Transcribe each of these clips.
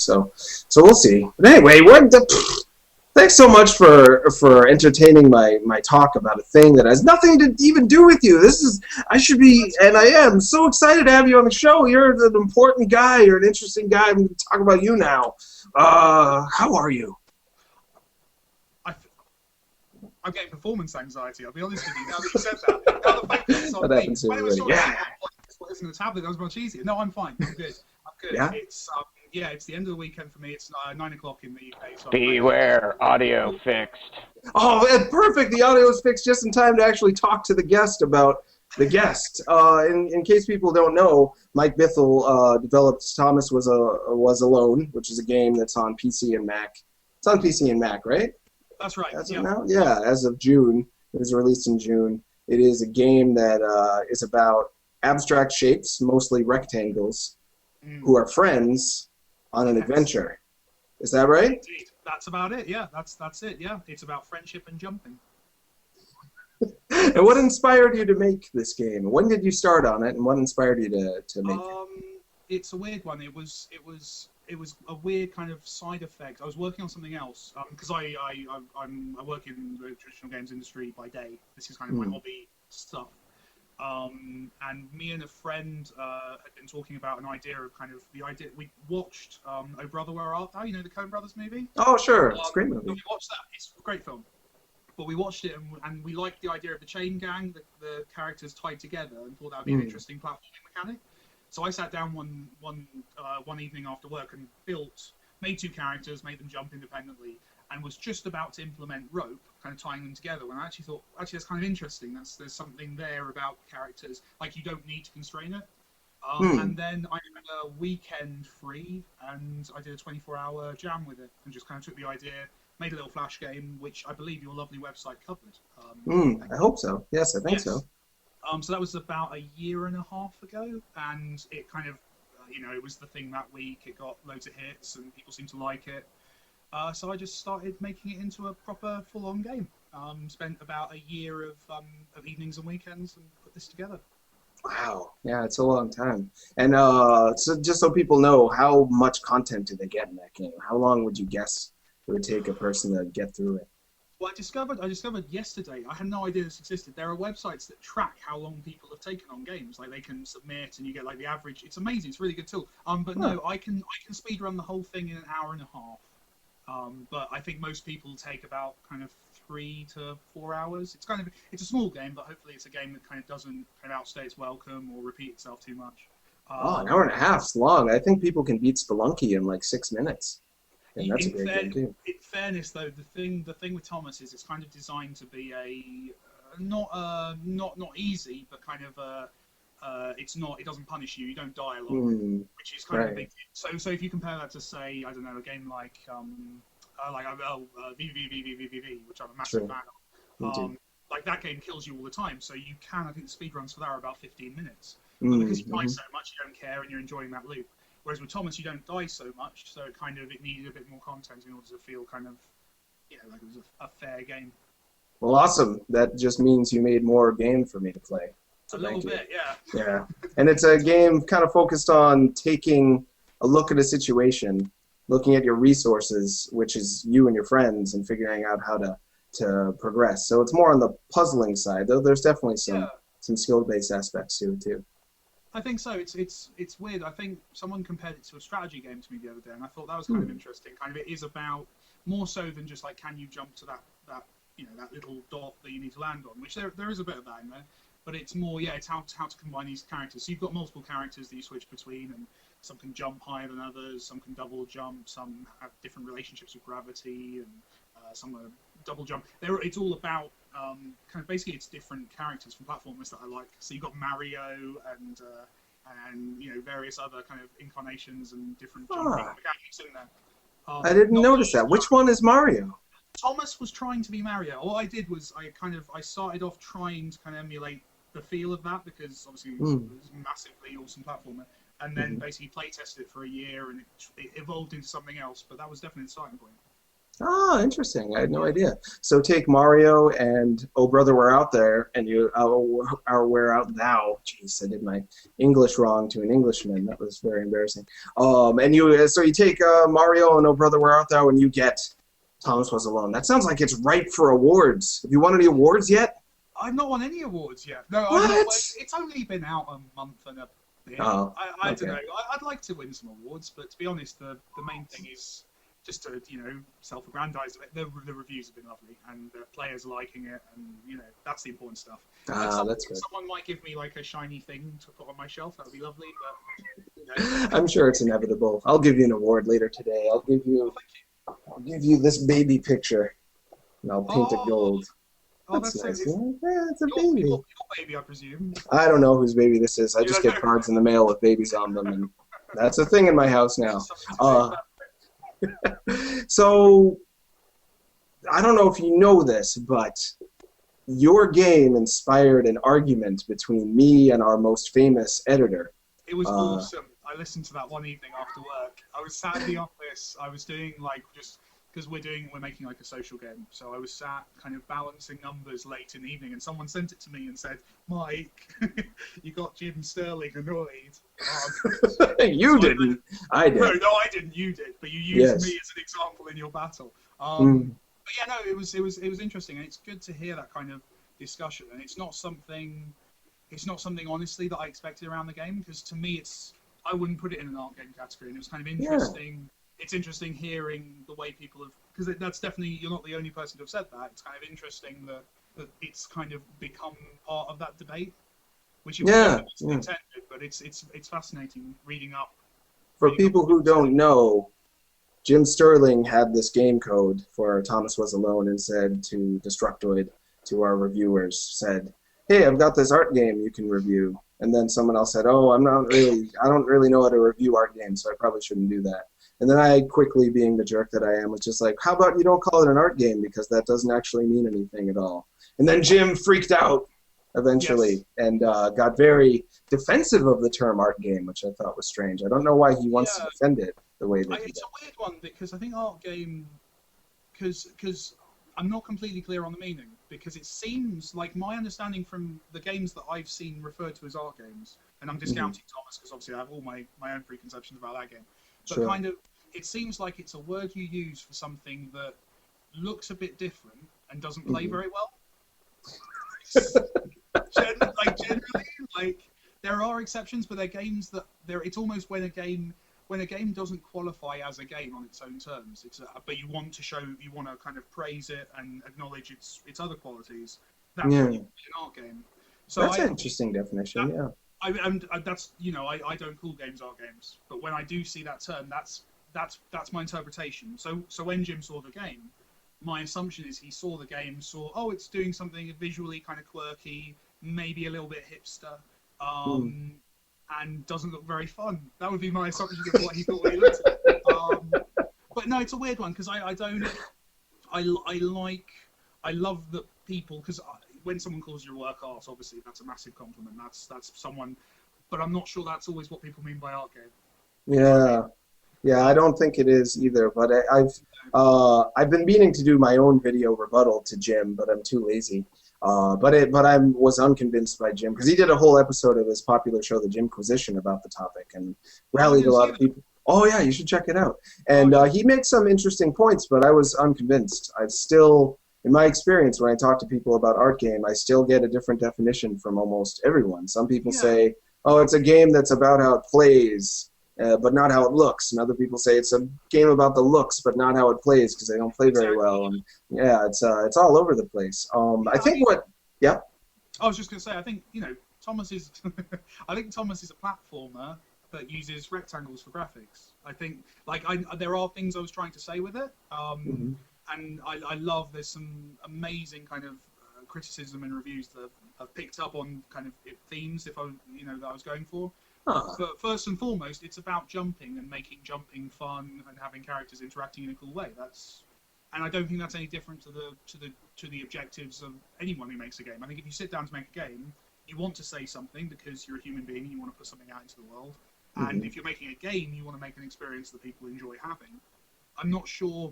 So we'll see. But anyway, thanks so much for entertaining my talk about a thing that has nothing to even do with you. I should be, and I am so excited to have you on the show. You're an important guy. You're an interesting guy. I'm going to talk about you now. How are you? I'm getting performance anxiety. I'll be honest with you. Now that you said that, now the fact that it's on me. Happens to everybody. Yeah. Isn't a tablet? That was much easier. No, I'm fine. I'm good. Yeah? It's it's the end of the weekend for me. It's 9 o'clock in the UK. So Beware, audio fixed. Oh, perfect. The audio is fixed just in time to actually talk to the guest about the guest. In case people don't know, Mike Bithell developed Thomas Was Alone, which is a game that's on PC and Mac. It's on PC and Mac, right? That's right. As of now? Yeah, as of June. It was released in June. It is a game that is about abstract shapes, mostly rectangles, who are friends on an adventure. Is that right? Indeed. That's about it. Yeah, that's it. Yeah, it's about friendship and jumping. And what inspired you to make this game? When did you start on it, and what inspired you to make it? It's a weird one. It was a weird kind of side effect. I was working on something else because I work in the traditional games industry by day. This is kind of my hobby stuff. And me and a friend had been talking about an idea of we watched Oh Brother Where Art Thou? You know the Coen Brothers movie? Oh sure, it's a great movie. We watched that. It's a great film. But we watched it and we liked the idea of the chain gang, the characters tied together, and thought that would be an interesting platforming mechanic. So I sat down one evening after work and made two characters, made them jump independently, and was just about to implement rope, kind of tying them together, when I actually thought, that's kind of interesting. There's something there about characters, like you don't need to constrain it. And then I had a weekend free, and I did a 24-hour jam with it, and just kind of took the idea, made a little flash game, which I believe your lovely website covered. I hope so. Yes, I think so. So that was about a year and a half ago, and it kind of, it was the thing that week. It got loads of hits, and people seemed to like it. So I just started making it into a proper, full-on game. Spent about a year of evenings and weekends and put this together. Wow. Yeah, it's a long time. And so just so people know, how much content did they get in that game? How long would you guess it would take a person to get through it? Well, I discovered yesterday. I had no idea this existed. There are websites that track how long people have taken on games. Like they can submit, and you get like the average. It's amazing. It's a really good tool. But no, I can speedrun the whole thing in an hour and a half. But I think most people take about kind of 3 to 4 hours. It's a small game, but hopefully it's a game that kind of doesn't kind of outstay its welcome or repeat itself too much. An hour and a half's long. I think people can beat Spelunky in like 6 minutes. And that's a great game too. In fairness, though, the thing with Thomas is it's kind of designed to be not easy, but kind of it doesn't punish you. You don't die a lot, which is kind of a big deal. So if you compare that to, say, I don't know, a game like VVVVVVV, which I'm a massive fan of, like that game kills you all the time. So you can, I think the speedruns for that are about 15 minutes. But because you die so much, you don't care and you're enjoying that loop. Whereas with Thomas, you don't die so much, so it needed a bit more content in order to feel kind of, like it was a fair game. Well, awesome. That just means you made more game for me to play. So a little bit, yeah. Yeah, and it's a game kind of focused on taking a look at a situation, looking at your resources, which is you and your friends, and figuring out how to progress. So it's more on the puzzling side, though there's definitely some skill-based aspects to it, too. I think so. It's weird. I think someone compared it to a strategy game to me the other day, and I thought that was kind of interesting. Kind of, it is about more so than just like, can you jump to that little dot that you need to land on, which there is a bit of that in there. But it's more, it's how to combine these characters. So you've got multiple characters that you switch between, and some can jump higher than others, some can double jump, some have different relationships with gravity, and some are double jump. It's all about kind of basically it's different characters from platformers that I like. So you've got Mario and various other kind of incarnations and different jumping mechanics in there. I didn't notice that. Which one is Mario? Thomas was trying to be Mario. All I did was I started off trying to kind of emulate the feel of that, because obviously it was a massively awesome platformer, and then basically play tested it for a year, and it evolved into something else. But that was definitely the starting point. Oh, interesting. I had no idea. So take Mario and Oh Brother, We're Out There, and you are Where Out Thou. Jeez, I did my English wrong to an Englishman. That was very embarrassing. And you take Mario and Oh Brother, Where Art Thou, and you get Thomas Was Alone. That sounds like it's ripe for awards. Have you won any awards yet? I've not won any awards yet. No, What? I've not. It's only been out a month and a bit. Oh, I okay. don't know. I'd like to win some awards, but to be honest, the main thing is just to self-aggrandize a bit. The reviews have been lovely, and the players liking it, and that's the important stuff. That's good. Someone might give me like a shiny thing to put on my shelf. That would be lovely, but I'm sure it's inevitable. I'll give you an award later today. I'll give you this baby picture, and I'll paint it gold. Oh, That's nice. so Yeah, it's a baby. Your baby, I presume. I don't know whose baby this is. I just get cards in the mail with babies on them, and that's a thing in my house now. So, I don't know if you know this, but your game inspired an argument between me and our most famous editor. It was awesome. I listened to that one evening after work. I was sat in the office. I was doing just because we're making like a social game. So I was sat kind of balancing numbers late in the evening, and someone sent it to me and said, "Mike, you got Jim Sterling annoyed." You didn't. I did. No, I didn't. You did, but you used me as an example in your battle. But yeah, no, it was interesting, and it's good to hear that kind of discussion. And it's not something honestly that I expected around the game, because to me I wouldn't put it in an art game category, and it was kind of interesting. Yeah. It's interesting hearing the way people have, because that's definitely, you're not the only person to have said that. It's kind of interesting that it's kind of become part of that debate, which it wasn't intended, but it's fascinating reading up. For people who don't know, Jim Sterling had this game code for Thomas Was Alone and said to Destructoid, to our reviewers, said, "Hey, I've got this art game you can review." And then someone else said, "Oh, I don't really know how to review art games, so I probably shouldn't do that." And then I quickly, being the jerk that I am, was just like, "How about you don't call it an art game, because that doesn't actually mean anything at all." And then Jim freaked out eventually and got very defensive of the term art game, which I thought was strange. I don't know why he wants to defend it the way that he It's does. a weird one, because I think art game, because I'm not completely clear on the meaning, because it seems like my understanding from the games that I've seen referred to as art games, and I'm discounting Thomas because obviously I have all my own preconceptions about that game, but kind of it seems like it's a word you use for something that looks a bit different and doesn't play very well. Generally, there are exceptions, but they're games that it's almost when a game doesn't qualify as a game on its own terms. But you want to kind of praise it and acknowledge its other qualities. That's when you play an art game. So that's an interesting definition. I don't call games art games, but when I do see that term, that's my interpretation. So when Jim saw the game, my assumption is he saw the game, it's doing something visually kind of quirky, maybe a little bit hipster, and doesn't look very fun. That would be my assumption of what he thought when he looked at it. But no, it's a weird one, because I love that people, because when someone calls your work art, obviously that's a massive compliment. That's someone, but I'm not sure that's always what people mean by art game. Yeah, I don't think it is either. But I've been meaning to do my own video rebuttal to Jim, but I'm too lazy. But I was unconvinced by Jim, because he did a whole episode of his popular show, The Jimquisition, about the topic, and rallied a lot of people. Oh yeah, you should check it out. And he made some interesting points, but I was unconvinced. I still, in my experience, when I talk to people about art game, I still get a different definition from almost everyone. Some people say, "Oh, it's a game that's about how it plays, but not how it looks." And other people say it's a game about the looks, but not how it plays, because they don't play very well. And it's all over the place. I think I was just going to say, I think Thomas is I think Thomas is a platformer that uses rectangles for graphics. I think there are things I was trying to say with it, and I love there's some amazing kind of criticism and reviews that have picked up on kind of themes that I was going for. But first and foremost, it's about jumping and making jumping fun and having characters interacting in a cool way. And I don't think that's any different to the objectives of anyone who makes a game. I think if you sit down to make a game, you want to say something because you're a human being and you want to put something out into the world. And if you're making a game, you want to make an experience that people enjoy having. I'm not sure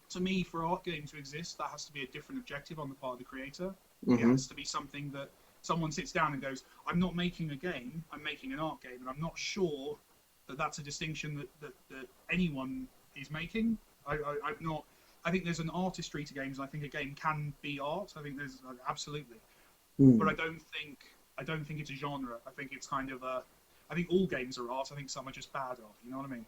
to me, for art game to exist, that has to be a different objective on the part of the creator. It Mm-hmm. has to be something that someone sits down and goes, I'm not making a game, I'm making an art game, and I'm not sure that that's a distinction that anyone is making. I'm not. I think there's an artistry to games, and I think a game can be art. I think there's absolutely, but I don't think it's a genre. I think it's kind of a. I think all games are art. I think some are just bad art. You know what I mean?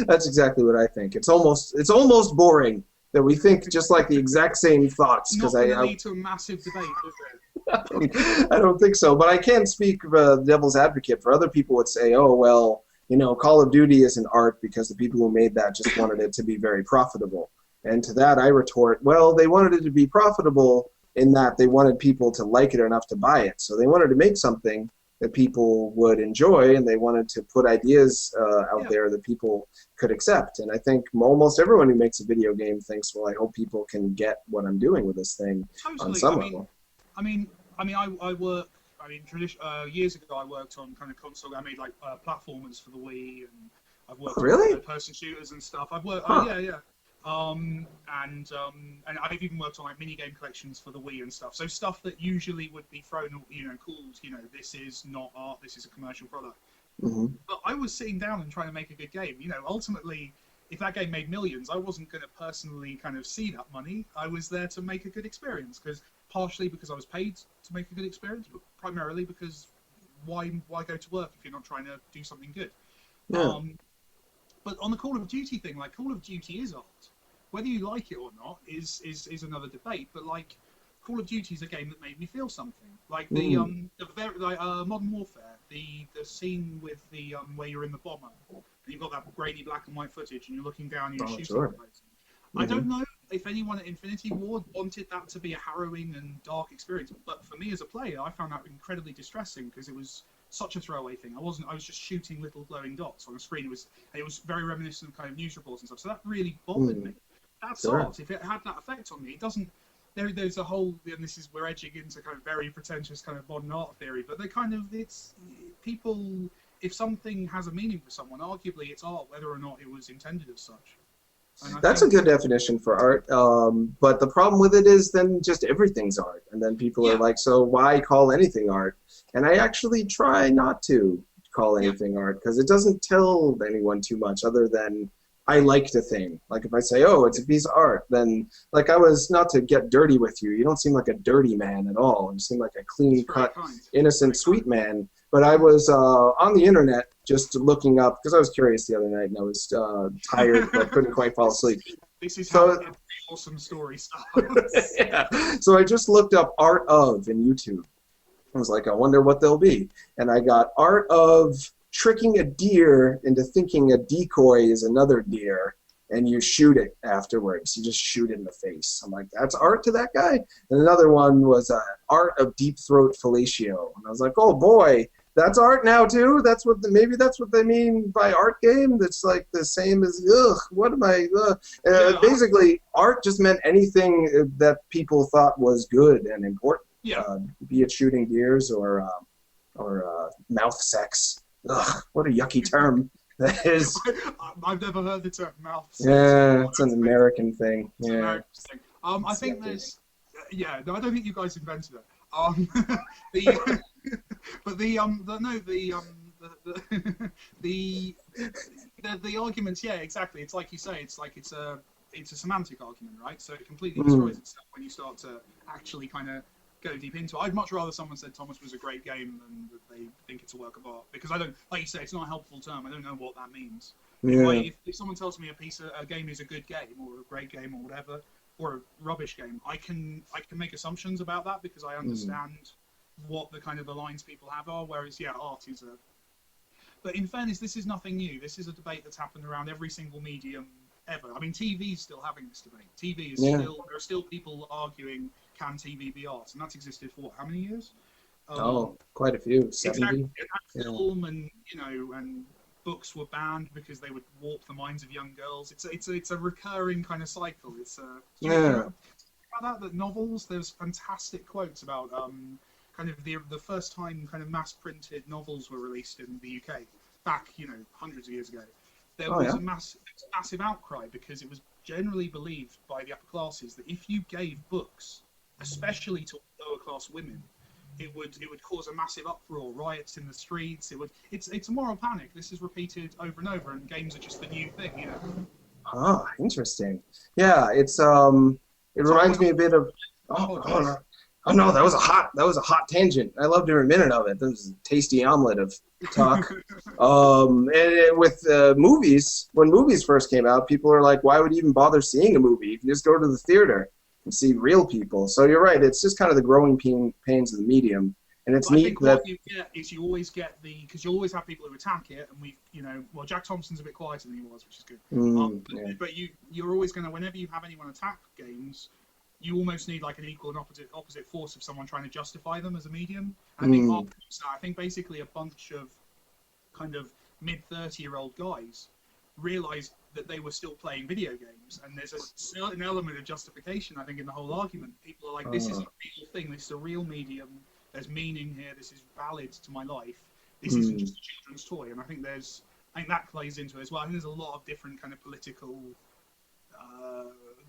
That's exactly what I think. It's almost boring that we think just like the exact same thoughts. It's Because not going to lead to a massive debate, is it? I don't think so. But I can speak devil's advocate. For other people would say, oh, well, Call of Duty isn't art because the people who made that just wanted it to be very profitable. And to that I retort, well, they wanted it to be profitable in that they wanted people to like it enough to buy it. So they wanted to make something that people would enjoy, and they wanted to put ideas out there that people could accept. And I think almost everyone who makes a video game thinks, well, I hope people can get what I'm doing with this thing on some level. I work. Years ago, I worked on kind of console. I made like platformers for the Wii, and I've worked on third-person shooters and stuff. I've worked, and I've even worked on like mini game collections for the Wii and stuff. So stuff that usually would be thrown, called, this is not art, this is a commercial product. Mm-hmm. But I was sitting down and trying to make a good game. Ultimately, if that game made millions, I wasn't going to personally kind of see that money. I was there to make a good experience, partially because I was paid to make a good experience, but primarily because why go to work if you're not trying to do something good? Yeah. But on the Call of Duty thing, like Call of Duty is art. Whether you like it or not is another debate. But like Call of Duty is a game that made me feel something. Like Modern Warfare, the scene with the where you're in the bomber, and you've got that grainy black and white footage, and you're looking down, and you're shooting. Sure. I don't know if anyone at Infinity Ward wanted that to be a harrowing and dark experience, but for me as a player, I found that incredibly distressing because it was such a throwaway thing. I was just shooting little glowing dots on a screen. It was very reminiscent of kind of news reports and stuff. So that really bothered me. That's art. If it had that effect on me, it doesn't. There's a whole, and this is we're edging into kind of very pretentious kind of modern art theory, but it's people. If something has a meaning for someone, arguably it's art, whether or not it was intended as such. That's a good definition for art, but the problem with it is then just everything's art, and then people are like, so why call anything art? And I actually try not to call anything art, because it doesn't tell anyone too much other than I liked a thing. Like if I say, oh, it's a piece of art, then like I was, not to get dirty with you don't seem like a dirty man at all. You seem like a clean-cut, innocent, sweet man. But I was on the internet just looking up, because I was curious the other night, and I was tired but couldn't quite fall asleep. This is how awesome story starts. Yeah. So I just looked up art of in YouTube. I was like, I wonder what they'll be. And I got art of tricking a deer into thinking a decoy is another deer, and you shoot it afterwards. You just shoot it in the face. I'm like, that's art to that guy? And another one was art of deep throat fellatio. And I was like, oh boy, that's art now too? Maybe that's what they mean by art game? That's like the same as, what am I, basically, art just meant anything that people thought was good and important. Yeah. Be it shooting deers or mouth sex. Ugh, what a yucky term that is. I've never heard the term mouth sex. Yeah, it's an American thing. It's an American thing. I think there's... no, I don't think you guys invented it. The arguments, exactly. It's like you say. It's like it's a semantic argument, right? So it completely destroys itself when you start to actually kind of go deep into it. I'd much rather someone said Thomas was a great game than that they think it's a work of art, because I don't, like you say, it's not a helpful term. I don't know what that means. Yeah. If someone tells me a game is a good game or a great game or whatever, or a rubbish game, I can make assumptions about that because I understand what the kind of the lines people have are. Whereas art is a. But in fairness, this is nothing new. This is a debate that's happened around every single medium ever. I mean, TV is still having this debate. TV is still, there are still people arguing, can TV be art? And that's existed for how many years? Quite a few. 70. Exactly. Film and and books were banned because they would warp the minds of young girls. It's a recurring kind of cycle. About that novels. There's fantastic quotes about kind of the first time kind of mass printed novels were released in the UK back hundreds of years ago. There was a massive outcry because it was generally believed by the upper classes that if you gave books, especially to lower class women, it would cause a massive uproar, riots in the streets. It's a moral panic. This is repeated over and over, and games are just the new thing, you know. Ah, interesting. Yeah, it So I reminds went me a off bit of. on Oh, oh podcast. no, oh no, that was a hot tangent. I loved every minute of it. That was a tasty omelet of talk. With movies, when movies first came out, people are like, why would you even bother seeing a movie? You can just go to the theater and see real people. So you're right. It's just kind of the growing pains of the medium, and it's But I neat think that. what you get is you always get because you always have people who attack it, and well, Jack Thompson's a bit quieter than he was, which is good. Yeah. But you're always going to, whenever you have anyone attack games, you almost need like an equal and opposite force of someone trying to justify them as a medium. And I think basically a bunch of kind of mid-30-year-old guys realized that they were still playing video games, and there's a certain element of justification, I think, in the whole argument. People are like, this is a real thing, this is a real medium, there's meaning here, this is valid to my life, this isn't just a children's toy. And I think that plays into it as well. I think there's a lot of different kind of political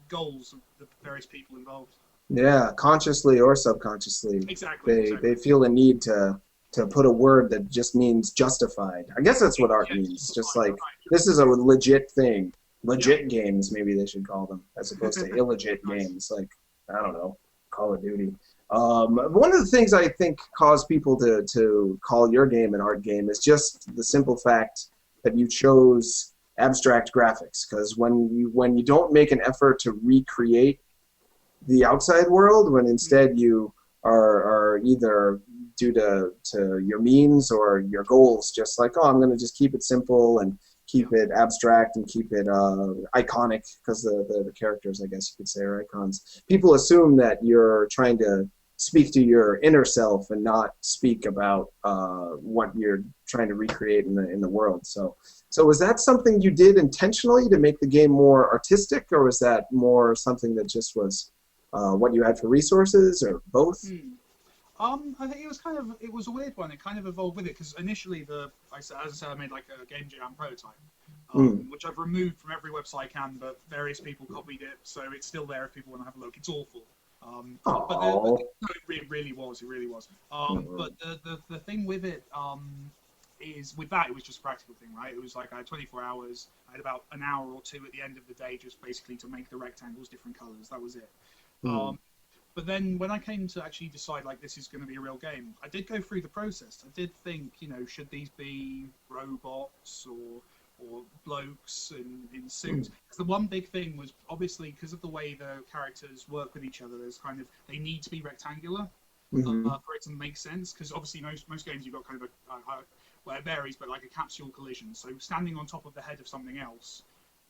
goals of the various people involved. Yeah, consciously or subconsciously, Exactly. they feel the need to put a word that just means justified. I guess that's what art means. Just like this is a legit thing. Legit games, maybe they should call them, as opposed to illegit games like, I don't know, Call of Duty. One of the things I think cause people to call your game an art game is just the simple fact that you chose abstract graphics. Because when you don't make an effort to recreate the outside world, when instead you are either due to your means or your goals, just like, oh, I'm going to just keep it simple and keep it abstract and keep it iconic, because the characters, I guess you could say, are icons. People assume that you're trying to speak to your inner self and not speak about what you're trying to recreate in the world. So was that something you did intentionally to make the game more artistic, or was that more something that just was what you had for resources, or both? I think it was a weird one. It kind of evolved with it, because initially as I said, I made like a Game Jam prototype, which I've removed from every website I can, but various people copied it, so it's still there if people want to have a look. It's awful. It really was. But the thing with it is, with that, it was just a practical thing, right? It was like I had 24 hours. I had about an hour or two at the end of the day, just basically to make the rectangles different colors. That was it. But then when I came to actually decide, like, this is going to be a real game, I did go through the process. I did think, should these be robots or blokes in suits? Because the one big thing was, obviously, because of the way the characters work with each other, they need to be rectangular for it to make sense. Because obviously most games you've got kind of well, it varies, but like a capsule collision. So standing on top of the head of something else,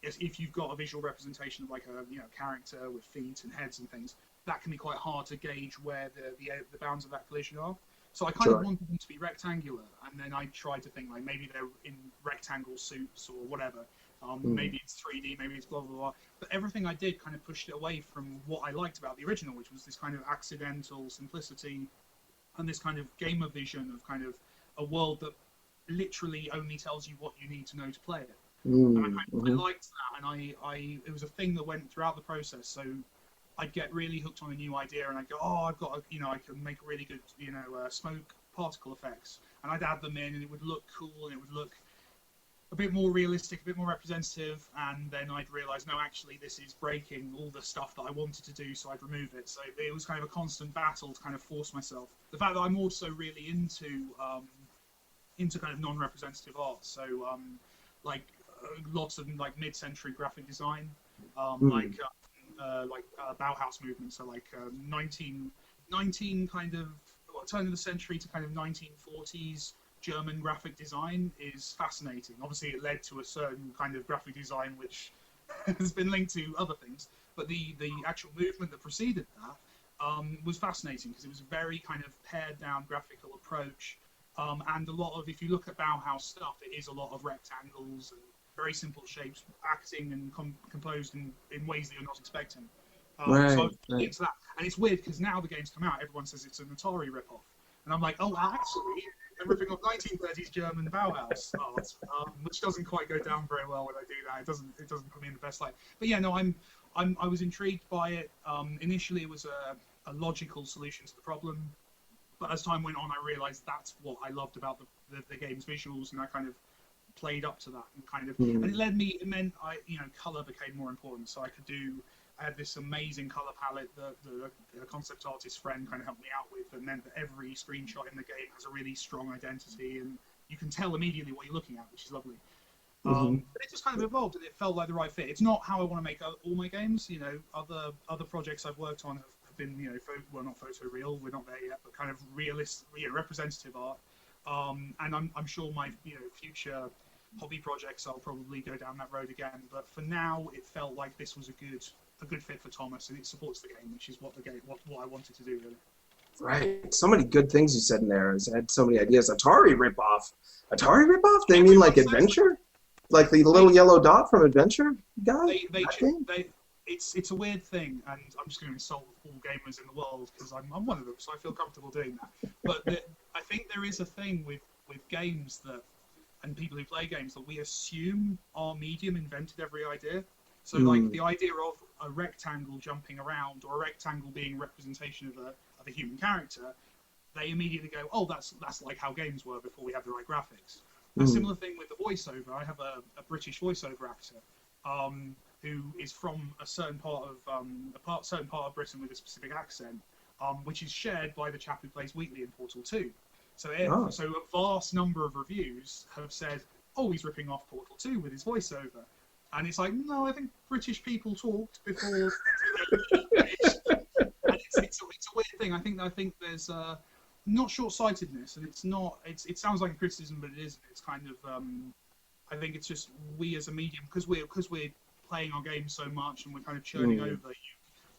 if you've got a visual representation of like a character with feet and heads and things, that can be quite hard to gauge where the bounds of that collision are. So I kind of wanted them to be rectangular, and then I tried to think like maybe they're in rectangle suits or whatever. Maybe it's 3D, maybe it's blah blah blah. But everything I did kind of pushed it away from what I liked about the original, which was this kind of accidental simplicity and this kind of gamer vision of kind of a world that literally only tells you what you need to know to play it. And I liked that, and it was a thing that went throughout the process. So I'd get really hooked on a new idea, and I'd go, oh, I can make really good, smoke particle effects, and I'd add them in, and it would look cool, and it would look a bit more realistic, a bit more representative, and then I'd realise, no, actually, this is breaking all the stuff that I wanted to do, so I'd remove it. So it was kind of a constant battle to kind of force myself. The fact that I'm also really into kind of non-representative art, so lots of like mid-century graphic design, like Bauhaus movement, so like 19 kind of turn of the century to kind of 1940s German graphic design is fascinating. Obviously, it led to a certain kind of graphic design which has been linked to other things, but the actual movement that preceded that was fascinating, because it was a very kind of pared down graphical approach, and a lot of, if you look at Bauhaus stuff, it is a lot of rectangles and very simple shapes, acting and composed in ways that you're not expecting. So I was into that. And it's weird, because now the game's come out, everyone says it's an Atari ripoff. And I'm like, oh, actually, I'm ripping off 1930s German Bauhaus art, which doesn't quite go down very well when I do that. It doesn't put me in the best light. But yeah, no, I was intrigued by it. Initially, it was a logical solution to the problem, but as time went on, I realised that's what I loved about the game's visuals, and I kind of played up to that, and it meant color became more important. So I had this amazing color palette that the concept artist friend kind of helped me out with, that meant that every screenshot in the game has a really strong identity, and you can tell immediately what you're looking at, which is lovely. But it just kind of evolved, and it felt like the right fit. It's not how I want to make all my games. Other projects I've worked on have been, not photoreal, we're not there yet, but kind of realistic, representative art. And I'm sure my future hobby projects, I'll probably go down that road again. But for now, it felt like this was a good fit for Thomas, and it supports the game, which is what I wanted to do, really. Right. So many good things you said in there. I had so many ideas. Atari ripoff. Atari ripoff? They mean like Adventure? Like the little yellow dot from Adventure guy? It's a weird thing, and I'm just going to insult all gamers in the world because I'm one of them, so I feel comfortable doing that. But I think there is a thing with games and people who play games, that we assume our medium invented every idea. So like the idea of a rectangle jumping around, or a rectangle being a representation of a human character, they immediately go, oh, that's like how games were before we had the right graphics. A similar thing with the voiceover. I have a British voiceover actor who is from a certain part of Britain with a specific accent, which is shared by the chap who plays Wheatley in Portal 2. So a vast number of reviews have said, oh, he's ripping off Portal 2 with his voiceover. And it's like, no, I think British people talked before. And it's a weird thing. I think there's not short-sightedness, and it sounds like a criticism, but it isn't. It's kind of I think it's just we as a medium, because we're playing our games so much and we're kind of churning over.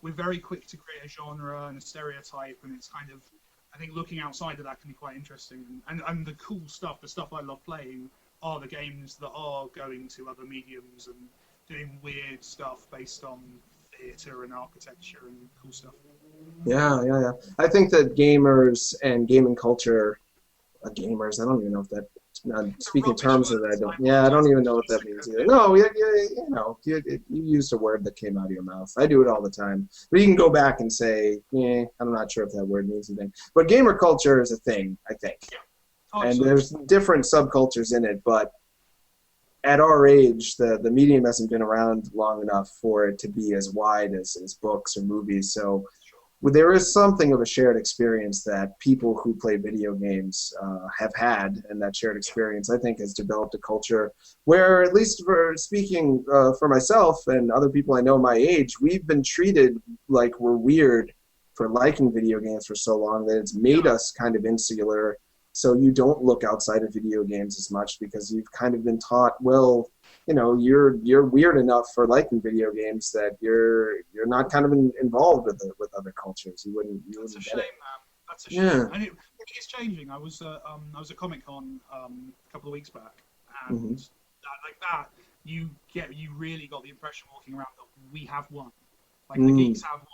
We're very quick to create a genre and a stereotype, and it's kind of, I think looking outside of that can be quite interesting. And the cool stuff, the stuff I love playing, are the games that are going to other mediums and doing weird stuff based on theatre and architecture and cool stuff. Yeah. I think that gamers and gaming culture, gamers, I don't even know if that, speaking terms of that, I don't even know what that means either. No, you used a word that came out of your mouth. I do it all the time. But you can go back and say, I'm not sure if that word means anything. But gamer culture is a thing, I think. Yeah. And there's different subcultures in it, but at our age, the medium hasn't been around long enough for it to be as wide as books or movies. So there is something of a shared experience that people who play video games have had, and that shared experience, I think, has developed a culture where, at least for speaking for myself and other people I know my age, we've been treated like we're weird for liking video games for so long that it's made us kind of insular. So you don't look outside of video games as much because you've kind of been taught, well, you're weird enough for liking video games that you're not kind of involved with other cultures. You wouldn't. That's a shame, man. That's a shame. Yeah. And it is changing. I was at Comic-Con a couple of weeks back, and you really got the impression walking around that we have won. Like the geeks have won.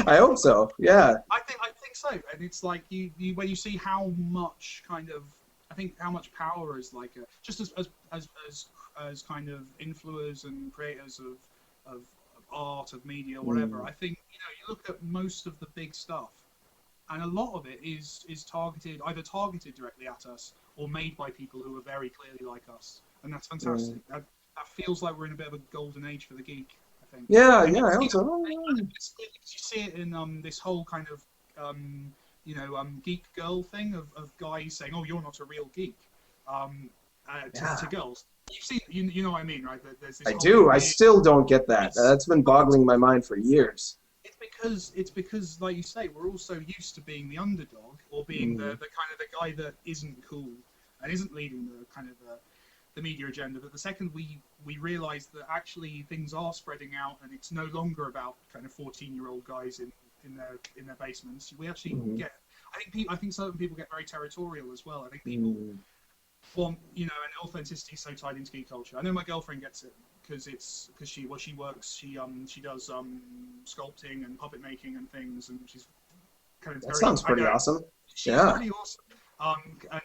I hope so. Yeah. I think so, and it's like you when you see how much kind of, I think how much power is like just as kind of influencers and creators of art, of media, whatever. I think you look at most of the big stuff, and a lot of it is either targeted directly at us or made by people who are very clearly like us, and that's fantastic. That feels like we're in a bit of a golden age for the geek. Yeah, I hope so. You see it in this whole kind of geek girl thing of guys saying, "Oh, you're not a real geek," to girls. You've seen, you know what I mean, right? There's this I still don't get that. That's been boggling my mind for years. It's because, like you say, we're all so used to being the underdog or being the kind of the guy that isn't cool and isn't leading the kind of the media agenda. But the second we realise that actually things are spreading out and it's no longer about kind of 14-year-old guys in their basements, we actually get. I think certain people get very territorial as well. I think people want, and authenticity is so tied into geek culture. I know my girlfriend gets it because she works. She does sculpting and puppet making and things, and she's kind of That very. sounds I pretty know, awesome. she's Yeah. pretty awesome. And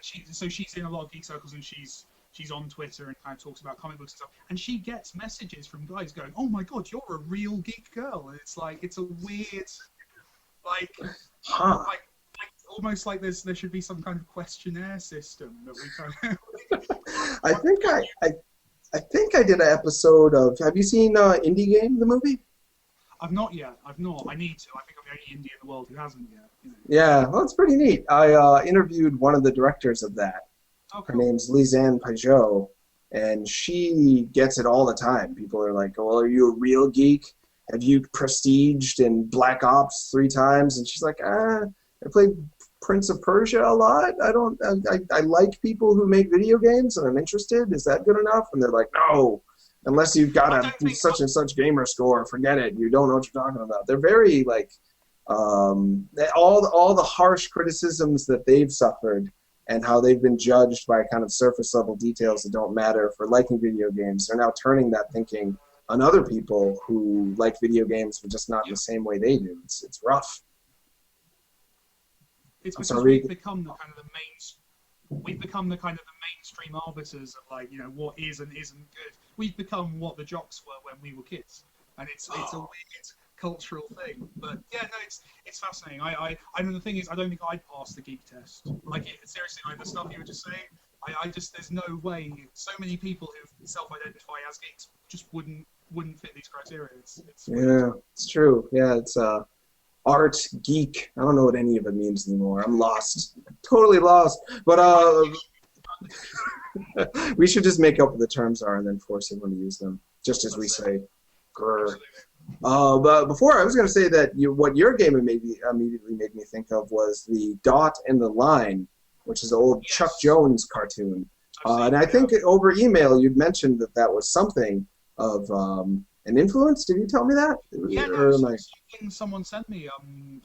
she's in a lot of geek circles, and she's on Twitter and kind of talks about comic books and stuff. And she gets messages from guys going, "Oh my god, you're a real geek girl." And it's like it's a weird, like, Huh. like almost like there should be some kind of questionnaire system that we kind of. I think I did an episode of. Have you seen Indie Game, the movie? I've not yet. I've not. I need to. I think I'm the only Indian in the world who hasn't yet. You know. Yeah, well, it's pretty neat. I interviewed one of the directors of that. Oh, Her cool. name's Lisanne Pajot, and she gets it all the time. People are like, "Well, are you a real geek? Have you prestiged in Black Ops 3 times?" And she's like, I played Prince of Persia a lot. I like people who make video games, and I'm interested. Is that good enough?" And they're like, "No. Unless you've got a such and such gamer score, forget it. You don't know what you're talking about." They're very like all the harsh criticisms that they've suffered and how they've been judged by kind of surface level details that don't matter for liking video games. They're now turning that thinking on other people who like video games, but just not in the same way they do. It's rough. It's because we've become the kind of the mainstream arbiters of like, you know, what is and isn't good. We've become what the jocks were when we were kids, and it's a weird cultural thing. But yeah, no, it's fascinating. I know the thing is, I don't think I'd pass the geek test. Like seriously, like the stuff you were just saying, I just there's no way. So many people who self-identify as geeks just wouldn't fit these criteria. It's yeah, it's true. Yeah, it's art, geek. I don't know what any of it means anymore. I'm lost. Totally lost. But we should just make up what the terms are and then force everyone to use them, just as we say. Grr. But before, I was going to say that what your game immediately made me think of was the Dot and the Line, which is an old Chuck Jones cartoon. And I think over email you'd mentioned that was something of an influence. Did you tell me that? Yeah, no, someone sent me.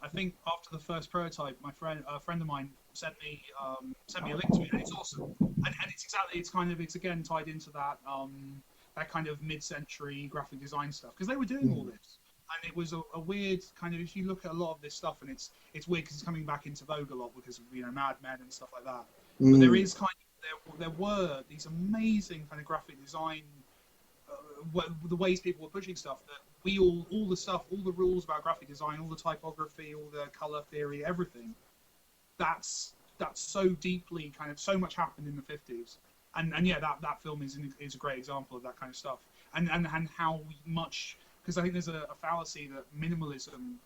I think after the first prototype, a friend of mine sent me a link to it, and it's awesome. And it's again tied into that that kind of mid-century graphic design stuff, because they were doing all this, and it was a weird kind of. If you look at a lot of this stuff, and it's weird because it's coming back into vogue a lot because of, you know, Mad Men and stuff like that. But there is there were these amazing kind of graphic design. The ways people were pushing stuff, that all the rules about graphic design, all the typography, all the color theory, everything, that's so deeply kind of, so much happened in the 50s, and yeah, that film is a great example of that kind of stuff, and how much, because I think there's a fallacy that minimalism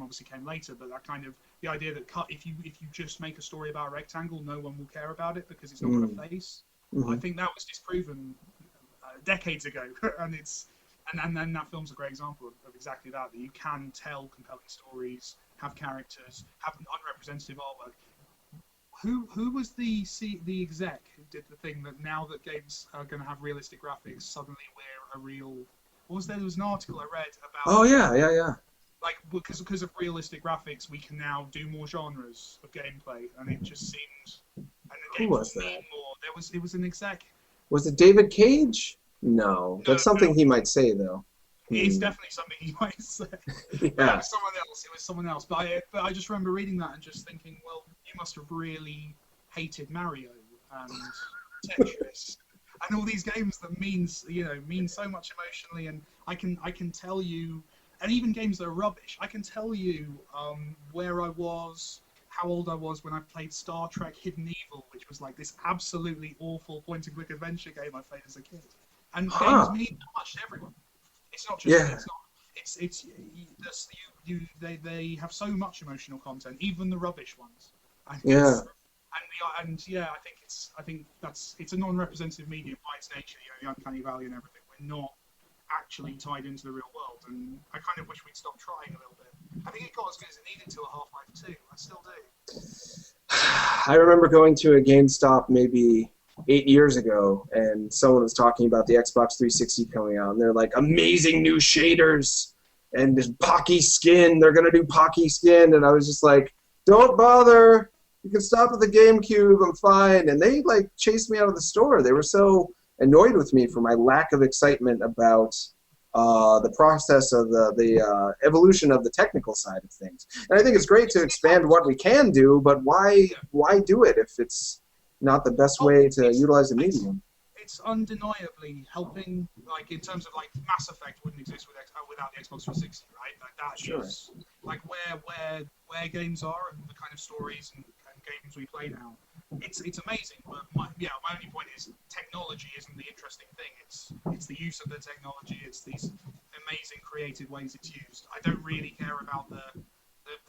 obviously came later, but that kind of the idea that if you just make a story about a rectangle, no one will care about it because it's not got a face. I think that was disproven decades ago, and then that film's a great example of exactly that you can tell compelling stories, have characters, have an unrepresentative artwork. Who was the exec who did the thing that now that games are going to have realistic graphics, suddenly we're a real... There was an article I read about... Oh, yeah. Like, because of realistic graphics, we can now do more genres of gameplay, and it just seemed... And the Who game was that? More. It was an exec. Was it David Cage? No, that's something he might say, though. It's definitely something he might say. Yeah. It was someone else. But I just remember reading that and just thinking, well, you must have really hated Mario and Tetris and all these games that mean so much emotionally. And I can tell you, and even games that are rubbish, I can tell you where I was, how old I was when I played Star Trek Hidden Evil, which was like this absolutely awful point-and-click adventure game I played as a kid. And games mean that much to everyone. It's not just they have so much emotional content, even the rubbish ones. And I think it's a non-representative medium by its nature. You know, the uncanny valley and everything. We're not actually tied into the real world, and I kind of wish we'd stop trying a little bit. I think it got as good as it needed to at Half-Life 2. I still do. I remember going to a GameStop maybe 8 years ago, and someone was talking about the Xbox 360 coming out, and they're like, amazing new shaders and this Pocky skin. They're gonna do Pocky skin, and I was just like, don't bother. You can stop at the GameCube. I'm fine. And they like chased me out of the store. They were so annoyed with me for my lack of excitement about the process of the evolution of the technical side of things. And I think it's great to expand what we can do, but why do it if it's not the best way to utilize the medium? It's undeniably helping, like in terms of like Mass Effect wouldn't exist without the Xbox 360, right? Like that is like where games are and the kind of stories and games we play now. It's amazing, but my only point is technology isn't the interesting thing. It's the use of the technology. It's these amazing creative ways it's used. I don't really care about the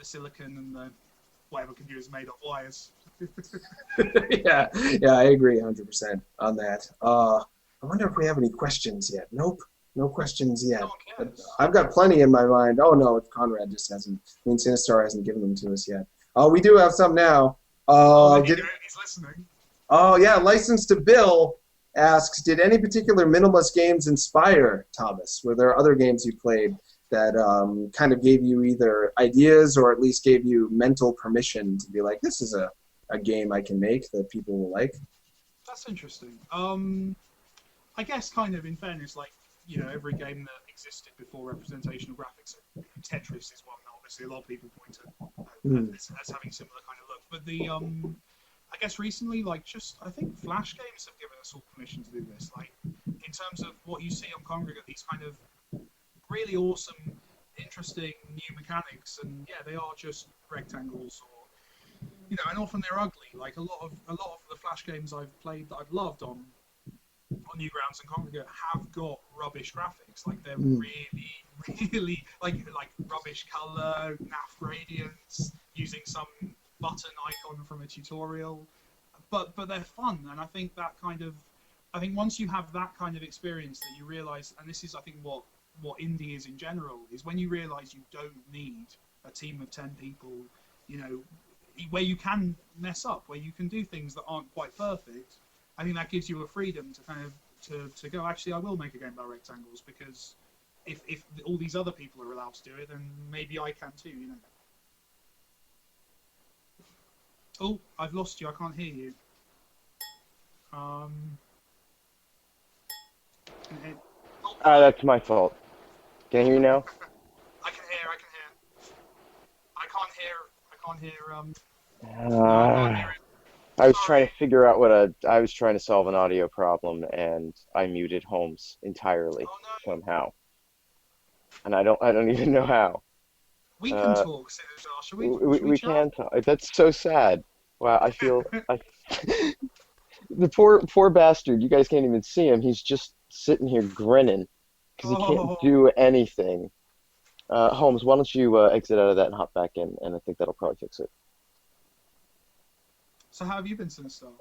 silicon and the whatever computer is made of wires. yeah, I agree 100% on that. I wonder if we have any questions yet. Nope, no questions yet. I've got plenty in my mind. Oh no, Conrad just hasn't. I mean, Sinistar hasn't given them to us yet. We do have some now. He's listening. Oh yeah, License to Bill asks, did any particular minimalist games inspire Thomas? Were there other games you played that kind of gave you either ideas or at least gave you mental permission to be like, this is a game I can make that people will like? That's interesting. I guess kind of in fairness, like, every game that existed before representational graphics, Tetris is one that obviously a lot of people point to as having similar kind of look. But I guess recently, like, I think Flash games have given us all permission to do this. Like, in terms of what you see on Congregate, these kind of really awesome, interesting new mechanics, and they are just rectangles, or and often they're ugly. Like a lot of the Flash games I've played that I've loved on Newgrounds and Congregate have got rubbish graphics. Like they're really like rubbish color, naff gradients, using some button icon from a tutorial. But they're fun, and I think once you have that kind of experience, that you realise, and this is I think what indie is in general, is when you realise you don't need a team of 10 people, where you can mess up, where you can do things that aren't quite perfect. I think that gives you a freedom to kind of to go, actually, I will make a game about rectangles, because if all these other people are allowed to do it, then maybe I can too, Oh, I've lost you. I can't hear you. That's my fault. Can you hear me now? I can hear. I can't hear. I was trying to figure out I was trying to solve an audio problem, and I muted Holmes entirely somehow, and I don't even know how. We can talk, Shall we? We can talk. That's so sad. Wow, I feel the poor bastard. You guys can't even see him. He's just sitting here grinning because he can't do anything. Holmes, why don't you exit out of that and hop back in, and I think that'll probably fix it. So how have you been, Sinistar?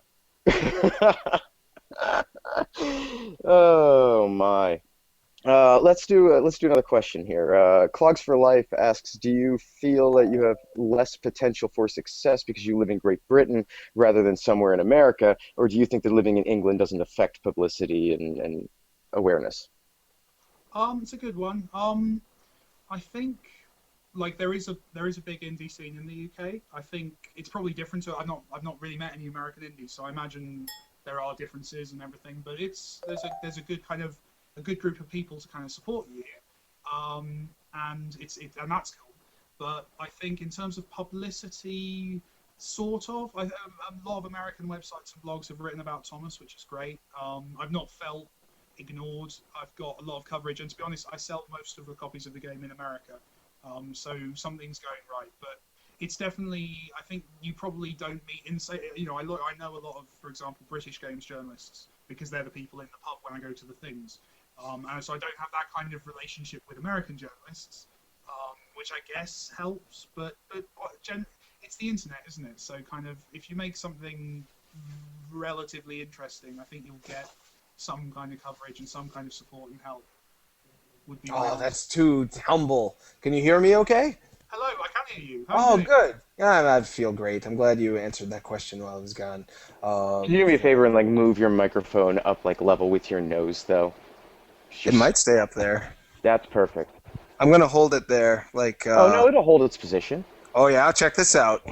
Oh my. Let's do another question here. Clogs for Life asks, do you feel that you have less potential for success because you live in Great Britain rather than somewhere in America, or do you think that living in England doesn't affect publicity and awareness? It's a good one. I think like there is a big indie scene in the UK. I think it's probably different. So I've not really met any American indies, so I imagine there are differences and everything. But there's a good group of people to kind of support you here, and that's cool. But I think in terms of publicity, sort of, a lot of American websites and blogs have written about Thomas, which is great. I've not felt ignored. I've got a lot of coverage, and to be honest, I sell most of the copies of the game in America, so something's going right. But it's definitely, I think you probably don't meet I know a lot of, for example, British games journalists, because they're the people in the pub when I go to the things, and so I don't have that kind of relationship with American journalists, which I guess helps. But it's the internet, isn't it? So kind of, if you make something relatively interesting, I think you'll get some kind of coverage and some kind of support and help. Would be that's too humble. Can you hear me okay? Hello, I can hear you. How are you doing? Good. Yeah, I feel great. I'm glad you answered that question while I was gone. Can you do me a favor and move your microphone up level with your nose, though? It might stay up there. That's perfect. I'm gonna hold it there, Oh no, it'll hold its position. Oh yeah, check this out.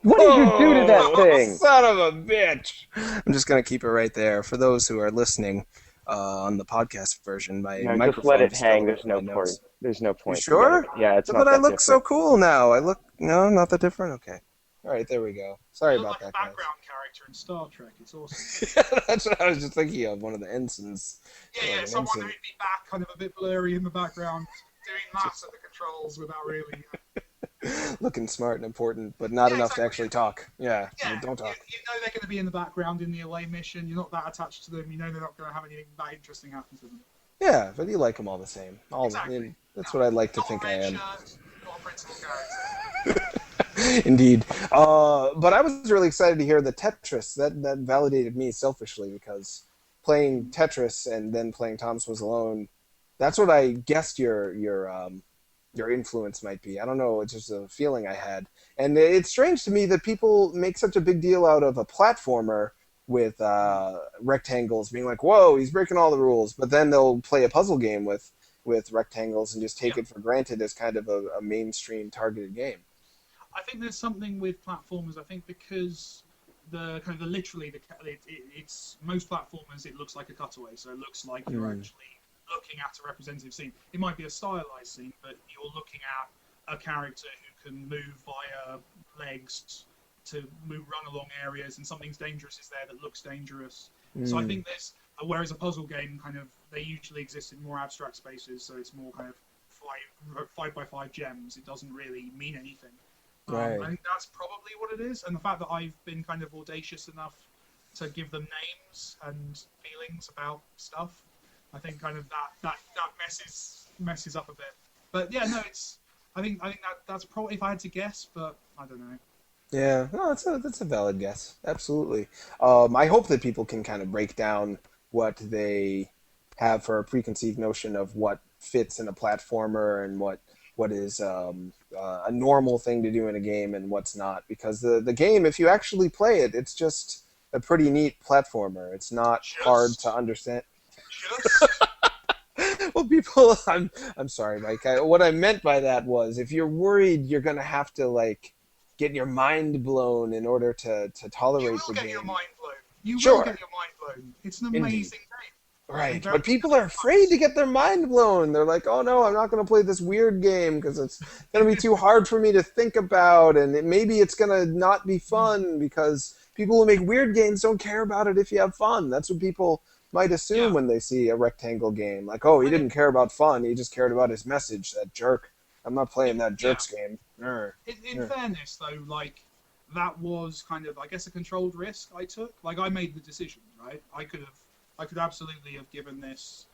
What did you do to that thing? Son of a bitch! I'm just gonna keep it right there. For those who are listening, on the podcast version. My No, just let microphone it just fell hang. away There's from my no point. nose. There's no You point to get it. sure? Yeah, it's No, not but I that look so different. cool now. I look no, not that different. Okay. All right, there we go. Sorry You look about like a that, guys. background character in Star Trek. It's awesome. That's what I was just thinking of. One of the ensigns. Yeah, Like yeah, an someone ensign. who'd be back, kind of a bit blurry in the background, doing maths at the controls without really. Looking smart and important, but not Yeah, enough to exactly. actually talk. Yeah, Yeah, don't talk. you know they're going to be in the background in the away mission. You're not that attached to them. You know they're not going to have anything that interesting happen to them. Yeah, but you like them all the same. Exactly. That's No, what I like to not think a I red am. shirt, not a principal character. Indeed. But I was really excited to hear the Tetris. That validated me selfishly because playing Tetris and then playing Thomas Was Alone, that's what I guessed your influence might be. I don't know. It's just a feeling I had, and it's strange to me that people make such a big deal out of a platformer with rectangles, being like, "Whoa, he's breaking all the rules," but then they'll play a puzzle game with rectangles and just take Yeah. it for granted as kind of a mainstream targeted game. I think there's something with platformers. I think because the kind of the literally it's most platformers. It looks like a cutaway, so it looks like you're actually looking at a representative scene. It might be a stylized scene, but you're looking at a character who can move via legs to run along areas, and something's dangerous is there that looks dangerous. So I think there's whereas a puzzle game kind of they usually exist in more abstract spaces, so it's more kind of five by five gems. It doesn't really mean anything. Right. I think that's probably what it is, and the fact that I've been kind of audacious enough to give them names and feelings about stuff, I think kind of that messes up a bit. But yeah, no, it's I think that's probably if I had to guess, but I don't know. Yeah, no, that's a valid guess. Absolutely. I hope that people can kind of break down what they have for a preconceived notion of what fits in a platformer and what is a normal thing to do in a game and what's not. Because the game, if you actually play it, it's just a pretty neat platformer. It's not hard to understand. Just Well, people, I'm sorry, Mike. What I meant by that was if you're worried, you're gonna have to like get your mind blown in order to you tolerate will the get game. your mind blown. You will Sure, get your mind blown. It's an indeed. amazing game. And Right, very but people are afraid to get their mind blown. They're like, "Oh no, I'm not going to play this weird game because it's going to be too hard for me to think about, and maybe it's going to not be fun because people who make weird games don't care about it if you have fun." That's what people might assume yeah. when they see a rectangle game. Like, "Oh, he didn't care about fun. He just cared about his message. That jerk. I'm not playing that Yeah. jerk's game." Err. In fairness, though, like that was kind of, I guess, a controlled risk I took. Like I made the decision, right? I could absolutely have given this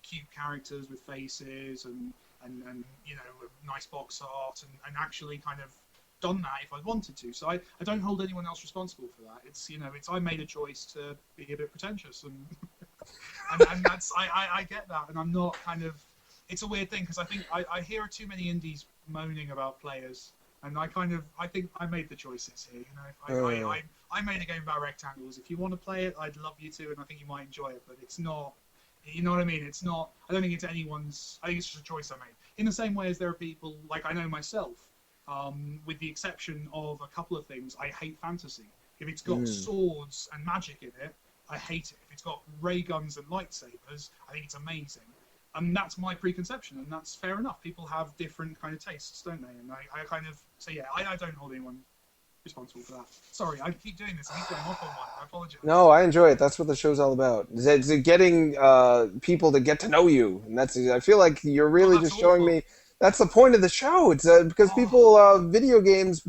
cute characters with faces and you know nice box art and actually kind of done that if I wanted to. So I don't hold anyone else responsible for that. It's it's I made a choice to be a bit pretentious and and that's I get that and I'm not kind of it's a weird thing because I think I hear too many indies moaning about players. And I think I made the choices here. I made a game about rectangles. If you want to play it, I'd love you to, and I think you might enjoy it. But it's not, you know what I mean? It's not. I don't think it's anyone's. I think it's just a choice I made. In the same way as there are people like I know myself, with the exception of a couple of things, I hate fantasy. If it's got swords and magic in it, I hate it. If it's got ray guns and lightsabers, I think it's amazing. And that's my preconception, and that's fair enough. People have different kind of tastes, don't they? And I kind of so yeah, I don't hold anyone responsible for that. Sorry, I keep doing this. I keep going off on one. I apologize. No, I enjoy it. That's what the show's all about. It's getting people to get to know you, and that's. I feel like you're really that's just showing awful. me. That's the point of the show. It's because people, video games,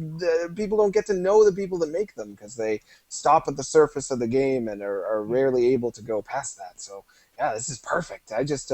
people don't get to know the people that make them because they stop at the surface of the game and are rarely able to go past that. So yeah, this is perfect. I just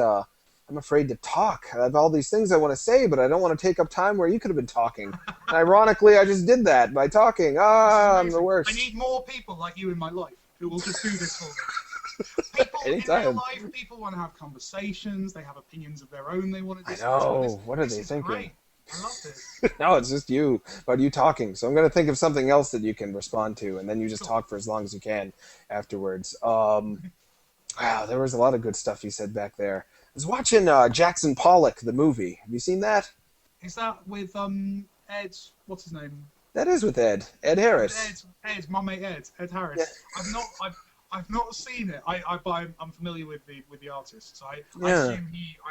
I'm afraid to talk. I have all these things I want to say, but I don't want to take up time where you could have been talking. And ironically, I just did that by talking. I'm the worst. I need more people like you in my life who will just do this for me. People Anytime. in real life, people want to have conversations. They have opinions of their own. They want to I discuss. know. What are This they is thinking? Great. I love this. No, it's just you, about you talking. So I'm going to think of something else that you can respond to, and then you just Cool. talk for as long as you can afterwards. Wow, there was a lot of good stuff you said back there. I was watching Jackson Pollock, the movie. Have you seen that? Is that with Ed? What's his name? That is with Ed With Harris. Ed, my mate Ed Harris. Yeah. I've I've not seen it. I'm familiar with the artist, so I Yeah.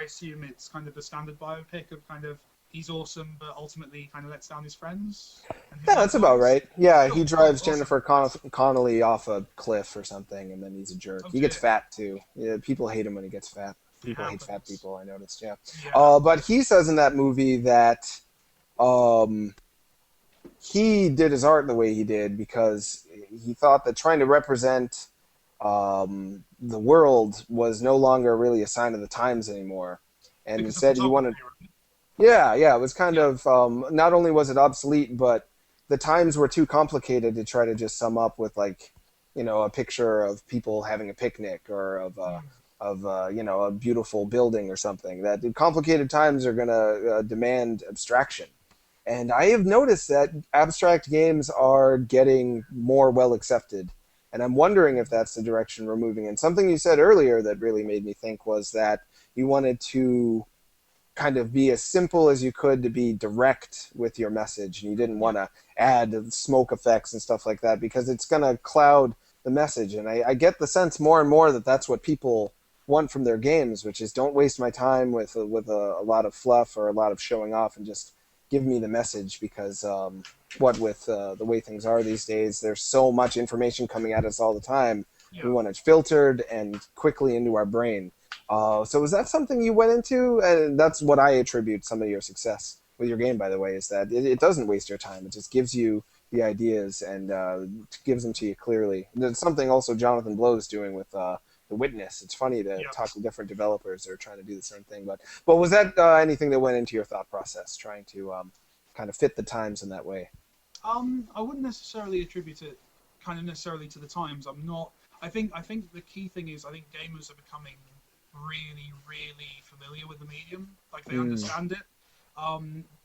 assume it's kind of the standard biopic of kind of he's awesome, but ultimately kind of lets down his friends and his Yeah, that's about likewise. right. Yeah, he Cool, cool, drives awesome. Jennifer Connelly off a cliff or something, and then he's a jerk. Oh He gets dear, fat too. Yeah, people hate him when he gets fat. it People hate fat happens. people. I noticed. Yeah. Yeah. But he says in that movie that um, he did his art the way he did because he thought that trying to represent the world was no longer really a sign of the times anymore, and Because of instead he wanted. photography, right? Yeah, it was kind Yeah. of not only was it obsolete, but the times were too complicated to try to just sum up with like, a picture of people having a picnic or Mm. of a beautiful building or something. That complicated times are going to demand abstraction. And I have noticed that abstract games are getting more well accepted. And I'm wondering if that's the direction we're moving in. Something you said earlier that really made me think was that you wanted to kind of be as simple as you could to be direct with your message, and you didn't Yeah. want to add smoke effects and stuff like that because it's going to cloud the message. And I get the sense more and more that that's what people want from their games, which is don't waste my time with a lot of fluff or a lot of showing off, and just give me the message. Because what with the way things are these days, there's so much information coming at us all the time. We Yeah. want it filtered and quickly into our brain. So is that something you went into? And that's what I attribute some of your success with your game, by the way, is that it doesn't waste your time. It just gives you the ideas and gives them to you clearly. There's something also Jonathan Blow's doing with The Witness. It's funny to Yeah. talk to different developers that are trying to do the same thing. But was that anything that went into your thought process, trying to kind of fit the times in that way? I wouldn't necessarily attribute it kind of necessarily to the times. I'm not. I think the key thing is I think gamers are becoming really, really familiar with the medium. Like they Mm. understand it.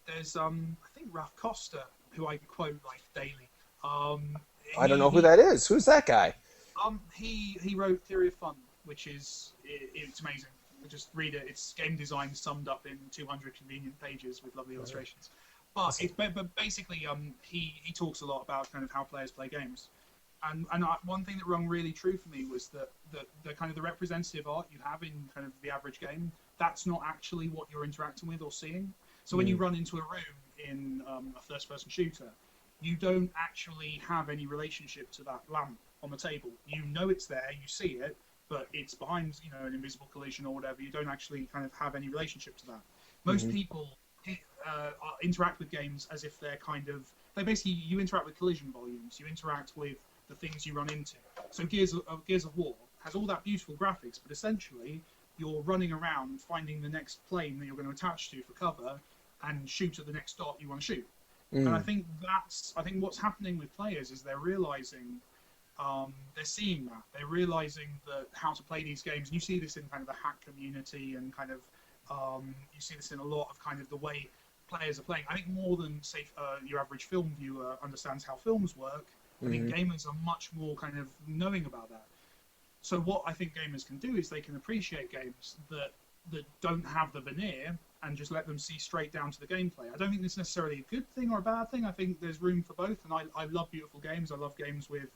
There's I think Ralph Costa, who I quote like daily. Um, I don't he know who he that is. Who's that guy? he wrote Theory of Fun, which is it's amazing. Just read it. It's game design summed up in 200 convenient pages with lovely illustrations. But basically he talks a lot about kind of how players play games. And one thing that rung really true for me was that the kind of the representative art you have in kind of the average game, that's not actually what you're interacting with or seeing. So when you run into a room in a first-person shooter, you don't actually have any relationship to that lamp on the table. You know it's there, you see it, but it's behind an invisible collision or whatever. You don't actually kind of have any relationship to that. Most Mm-hmm. people interact with games as if they basically you interact with collision volumes. You interact with the things you run into. So Gears of War has all that beautiful graphics, but essentially you're running around finding the next plane that you're going to attach to for cover and shoot at the next dot you want to shoot. And Mm. I think what's happening with players is they're realizing they're seeing that they're realizing that how to play these games. And you see this in kind of the hack community and kind of you see this in a lot of kind of the way players are playing. I think more than say your average film viewer understands how films work. I think Mm-hmm. gamers are much more kind of knowing about that. So what I think gamers can do is they can appreciate games that don't have the veneer and just let them see straight down to the gameplay. I don't think it's necessarily a good thing or a bad thing. I think there's room for both, and I love beautiful games. I love games with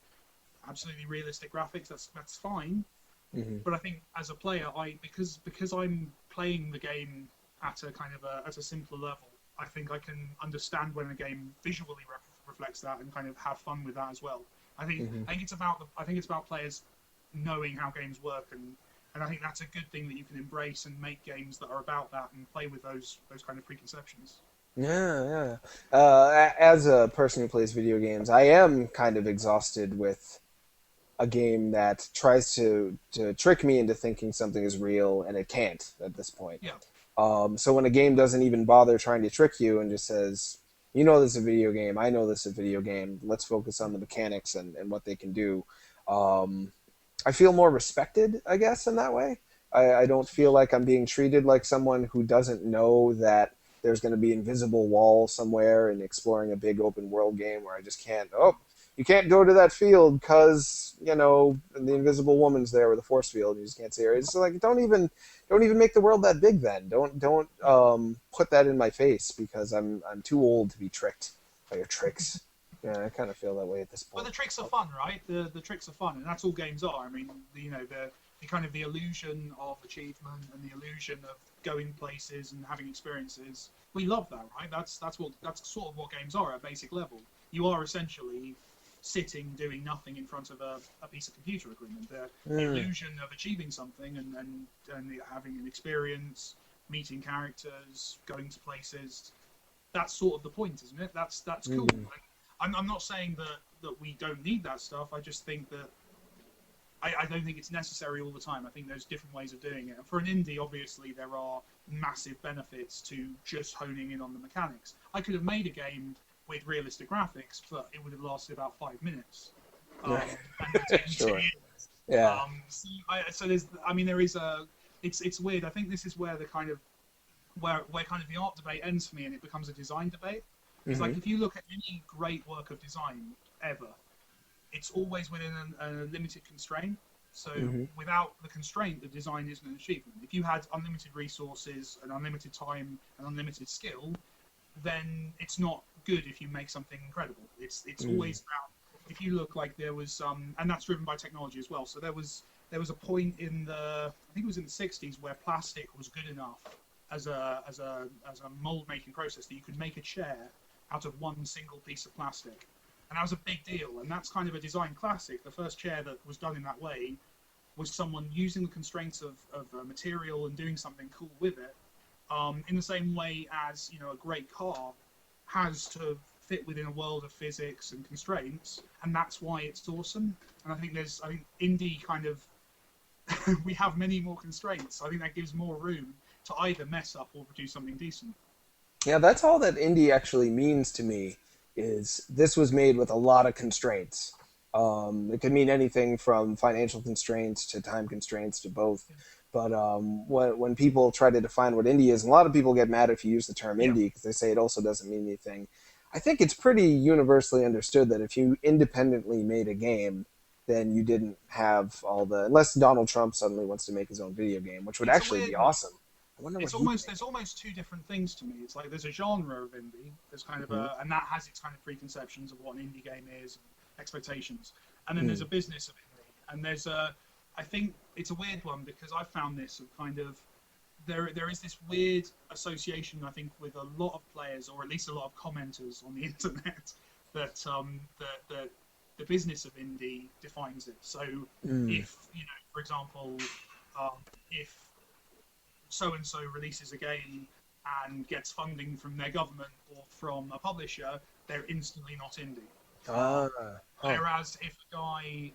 absolutely realistic graphics. That's fine. Mm-hmm. But I think as a player, because I'm playing the game at a kind of at a simpler level, I think I can understand when a game visually reflects that and kind of have fun with that as well. Mm-hmm. I think it's about players knowing how games work, and I think that's a good thing that you can embrace and make games that are about that and play with those kind of preconceptions. Yeah, yeah. As a person who plays video games, I am kind of exhausted with a game that tries to trick me into thinking something is real and it can't at this point. Yeah, So when a game doesn't even bother trying to trick you and just says, this is a video game, I know this is a video game, let's focus on the mechanics and what they can do. Um, I feel more respected, I guess, in that way. I don't feel like I'm being treated like someone who doesn't know that there's going to be invisible walls somewhere and exploring a big open world game where I just can't. Oh, you can't go to that field because the invisible woman's there with a force field. And you just can't see her. It's like don't even make the world that big. Then don't put that in my face because I'm too old to be tricked by your tricks. Yeah, I kind of feel that way at this But point. the tricks are fun, right? The tricks are fun, and that's all games are. I mean, the kind of the illusion of achievement and the illusion of going places and having experiences. We love that, right? That's sort of what games are at a basic level. You are essentially sitting doing nothing in front of a piece of computer equipment. The illusion of achieving something and having an experience, meeting characters, going to places. That's sort of the point, isn't it? That's cool. I'm not saying that we don't need that stuff. I just think that I don't think it's necessary all the time. I think there's different ways of doing it. And for an indie, obviously, there are massive benefits to just honing in on the mechanics. I could have made a game with realistic graphics, but it would have lasted about 5 minutes. And it would take me 2 Sure. years. Yeah. So there's, I mean, there is a, it's weird. I think this is where the kind of, where kind of the art debate ends for me and it becomes a design debate. It's like if you look at any great work of design ever, it's always within a limited constraint. So without the constraint, the design isn't an achievement. If you had unlimited resources and unlimited time and unlimited skill, then it's not good if you make something incredible. It's always about, if you look like there was and that's driven by technology as well. So there was a point in the, I think it was in the 60s, where plastic was good enough as a mold making process that you could make a chair out of one single piece of plastic. And that was a big deal, and that's kind of a design classic. The first chair that was done in that way was someone using the constraints of a material and doing something cool with it, in the same way as, you know, a great car has to fit within a world of physics and constraints, and that's why it's awesome. And I think indie kind of, we have many more constraints. I think that gives more room to either mess up or produce something decent. Yeah, that's all that indie actually means to me. Is this was made with a lot of constraints. It could mean anything from financial constraints to time constraints to both. But when people try to define what indie is, and a lot of people get mad if you use the term indie because they say it also doesn't mean anything. I think it's pretty universally understood that if you independently made a game, then you didn't have all the, unless Donald Trump suddenly wants to make his own video game, which would It's a actually weird be one. awesome. I wonder what There's almost two different things to me. It's like there's a genre of indie. There's kind of and that has its kind of preconceptions of what an indie game is, and expectations. And then there's a business of indie. And there's I think it's a weird one because I've found this of kind of, there is this weird association, I think, with a lot of players, or at least a lot of commenters on the internet, that the business of indie defines it. So if, you know, for example, if so-and-so releases a game and gets funding from their government or from a publisher, they're instantly not indie. Whereas if a guy,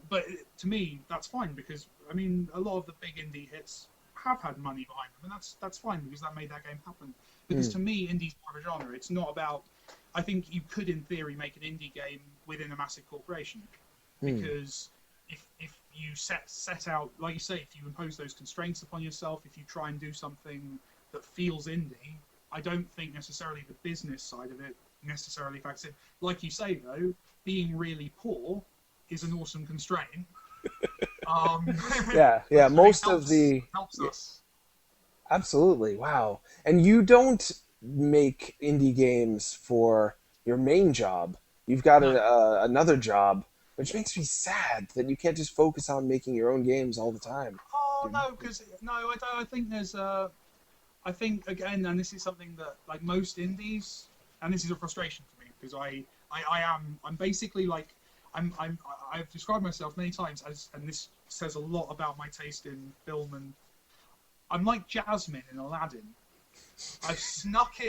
but to me, that's fine because, I mean, a lot of the big indie hits have had money behind them, and that's fine because that made that game happen. Because to me, indie's more of a genre. It's not about, I think you could, in theory, make an indie game within a massive corporation. Because if you set out, like you say, if you impose those constraints upon yourself, if you try and do something that feels indie, I don't think necessarily the business side of it necessarily factors in. Like you say, though, being really poor is an awesome constraint. Yeah. Most of the helps us. Absolutely, wow. And you don't make indie games for your main job. You've got another job, which makes me sad that you can't just focus on making your own games all the time. Oh no, because no, I don't. I think there's I think again, and this is something that, like most indies, and this is a frustration for me because I'm basically like I've described myself many times as, and this says a lot about my taste in film, and I'm like Jasmine in Aladdin. I've snuck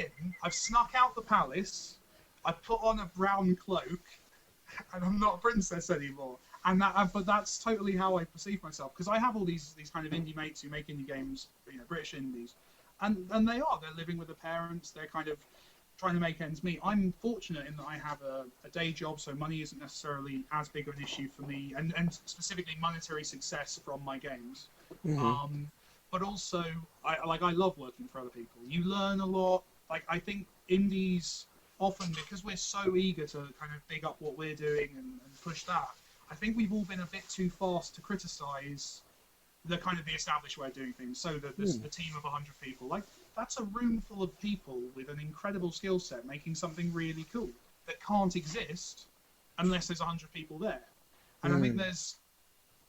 out the palace, I've put on a brown cloak, and I'm not a princess anymore. And but that's totally how I perceive myself, because I have all these kind of indie mates who make indie games, you know, British indies, and they're living with their parents, they're kind of trying to make ends meet. I'm fortunate in that I have a day job, so money isn't necessarily as big of an issue for me, and specifically monetary success from my games. But also, I love working for other people. You learn a lot. Like, I think indies often, because we're so eager to kind of big up what we're doing and push that, I think we've all been a bit too fast to criticize the kind of the established way of doing things. So that there's the team of 100 people, like, that's a room full of people with an incredible skill set making something really cool. that can't exist unless there's 100 people there. And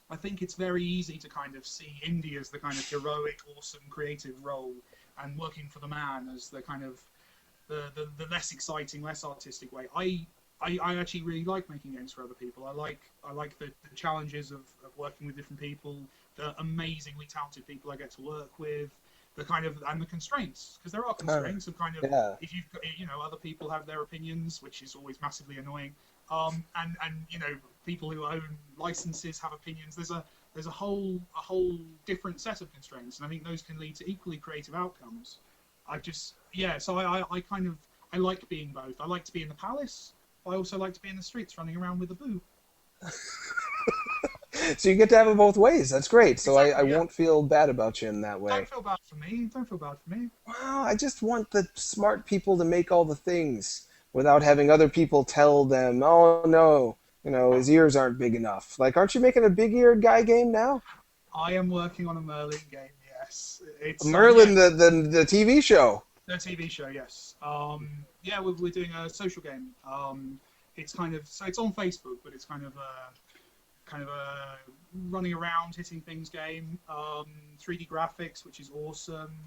I think it's very easy to kind of see indie as the kind of heroic, awesome, creative role, and working for the man as the kind of the less exciting, less artistic way. I actually really like making games for other people. I like the challenges of working with different people, the amazingly talented people I get to work with, and the constraints, because there are constraints of kind of if you've got, other people have their opinions, which is always massively annoying. And people who own licenses have opinions. There's a whole different set of constraints, and I think those can lead to equally creative outcomes. So I like being both. I like to be in the palace. I also like to be in the streets running around with a boo. So you get to have it both ways. That's great. So Exactly, I won't feel bad about you in that way. Don't feel bad for me. Don't feel bad for me. Well, I just want the smart people to make all the things without having other people tell them, oh, no, his ears aren't big enough. Like, aren't you making a big-eared guy game now? I am working on a Merlin game, yes. It's Merlin, the TV show. The TV show, yes. We're doing a social game. It's it's on Facebook, but it's kind of a running around, hitting things game. 3D graphics, which is awesome.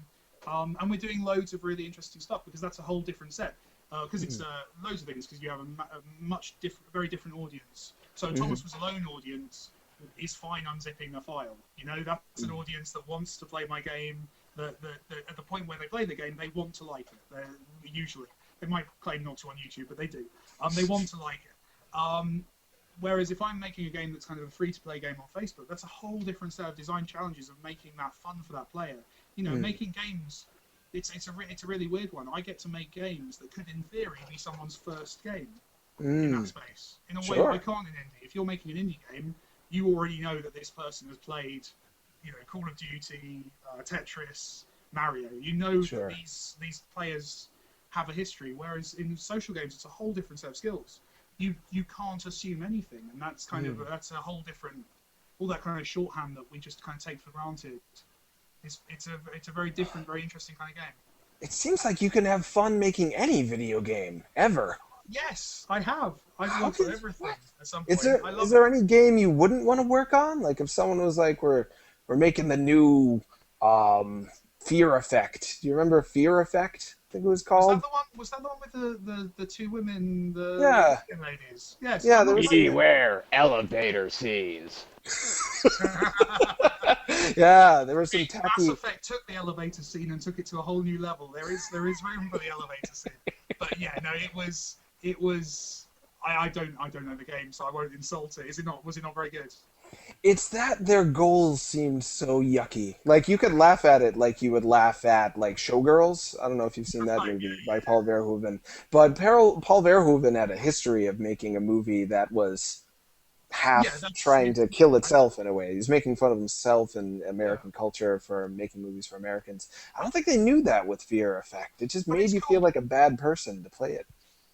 And we're doing loads of really interesting stuff because that's a whole different set. Because it's loads of things, because you have a very different audience. So Thomas Was Alone audience is fine unzipping a file. That's an audience that wants to play my game. That at the point where they play the game, they want to like it. Usually, they might claim not to on YouTube, but they do. They want to like it. Whereas if I'm making a game that's kind of a free-to-play game on Facebook, that's a whole different set of design challenges of making that fun for that player. Making games. It's a really weird one. I get to make games that could, in theory, be someone's first game in that space. In a way I can't in indie. If you're making an indie game, you already know that this person has played, Call of Duty, Tetris, Mario. You know that these players have a history. Whereas in social games, it's a whole different set of skills. You can't assume anything, and that's that's a whole different, all that kind of shorthand that we just kind of take for granted. It's a very different, very interesting kind of game. It seems like you can have fun making any video game, ever. Yes, I have. I've worked on everything at some point. Is there any game you wouldn't want to work on? Like if someone was like, we're making the new Fear Effect. Do you remember Fear Effect? I think it was called. Was that the one with the two women, the ladies? Yes. Yeah, beware elevator scenes. Yeah, there was some tacky. Mass Effect took the elevator scene and took it to a whole new level. There is room for the elevator scene, but yeah, no, it was. I don't know the game, so I won't insult it. Was it not very good? It's that their goals seemed so yucky. Like you could laugh at it like you would laugh at like Showgirls. I don't know if you've seen that movie by Paul Verhoeven, but Paul Verhoeven had a history of making a movie that was trying to kill itself in a way. He's making fun of himself and American culture for making movies for Americans. I don't think they knew that with Fear Effect. It just made you feel like a bad person to play it.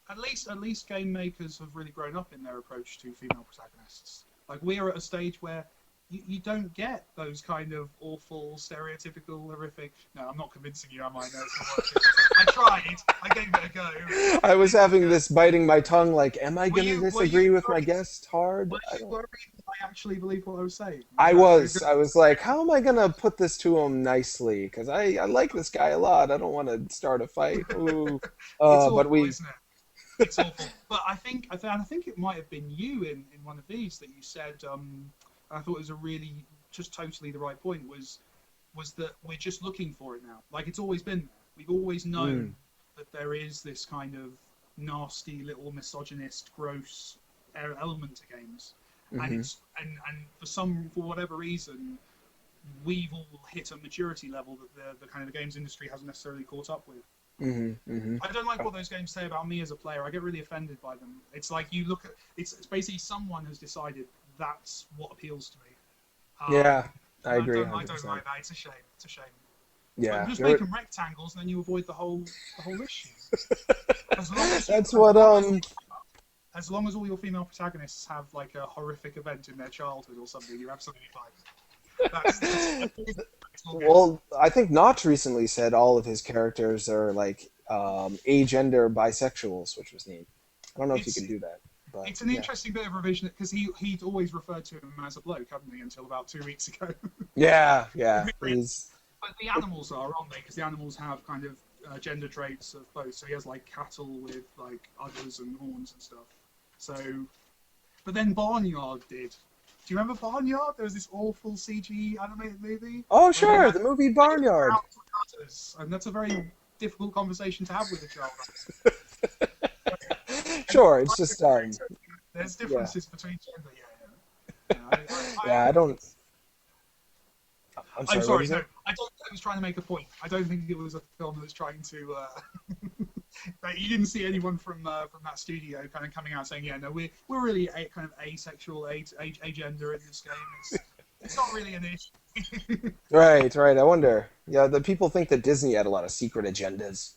At least game makers have really grown up in their approach to female protagonists. Like we are at a stage where you don't get those kind of awful, stereotypical, horrific. No, I'm not convincing you, am I? No, it's not working. I tried. I gave it a go. I was having this biting my tongue, like, am I going to disagree with my guest hard? Were you worried that I actually believed what I was saying? I was like, how am I going to put this to him nicely? Because I like this guy a lot. I don't want to start a fight. Ooh. Awful, but we. Isn't it? It's awful. But I think it might have been you in one of these that you said. I thought it was a really just totally the right point. Was that we're just looking for it now? Like it's always been there. We've always known that there is this kind of nasty little misogynist, gross element to games, and it's and for whatever reason, we've all hit a maturity level that the kind of the games industry hasn't necessarily caught up with. I don't like what those games say about me as a player. I get really offended by them. It's like you look at it's basically someone has decided that's what appeals to me. I agree. I don't like that. It's a shame. It's a shame. Yeah, just make them rectangles, and then you avoid the whole issue. As long as all your female protagonists have like a horrific event in their childhood or something, you're absolutely fine. Well, I think Notch recently said all of his characters are like agender bisexuals, which was neat. I don't know if you It's can do that. But, it's an yeah. interesting bit of revision because he'd always referred to him as a bloke, hadn't he, until about 2 weeks ago. Yeah, yeah. But the animals are, aren't they? Because the animals have kind of gender traits of both. So he has like cattle with like udders and horns and stuff. So, but then Barnyard did. Do you remember Barnyard? There was this awful CG animated movie. Oh, where they sure, had the movie Barnyard. udders, and that's a very difficult conversation to have with a child. Sure, it's just There's yeah, differences between gender. Yeah. yeah. I don't. I'm I'm sorry. What sorry. is No, it? I don't think it was trying to make a point. I don't think it was a film that was trying to. Like, you didn't see anyone from that studio kind of coming out saying, "Yeah, no, we're really kind of asexual, agender in this game. It's not really an issue." Right, right. I wonder. Yeah, the people think that Disney had a lot of secret agendas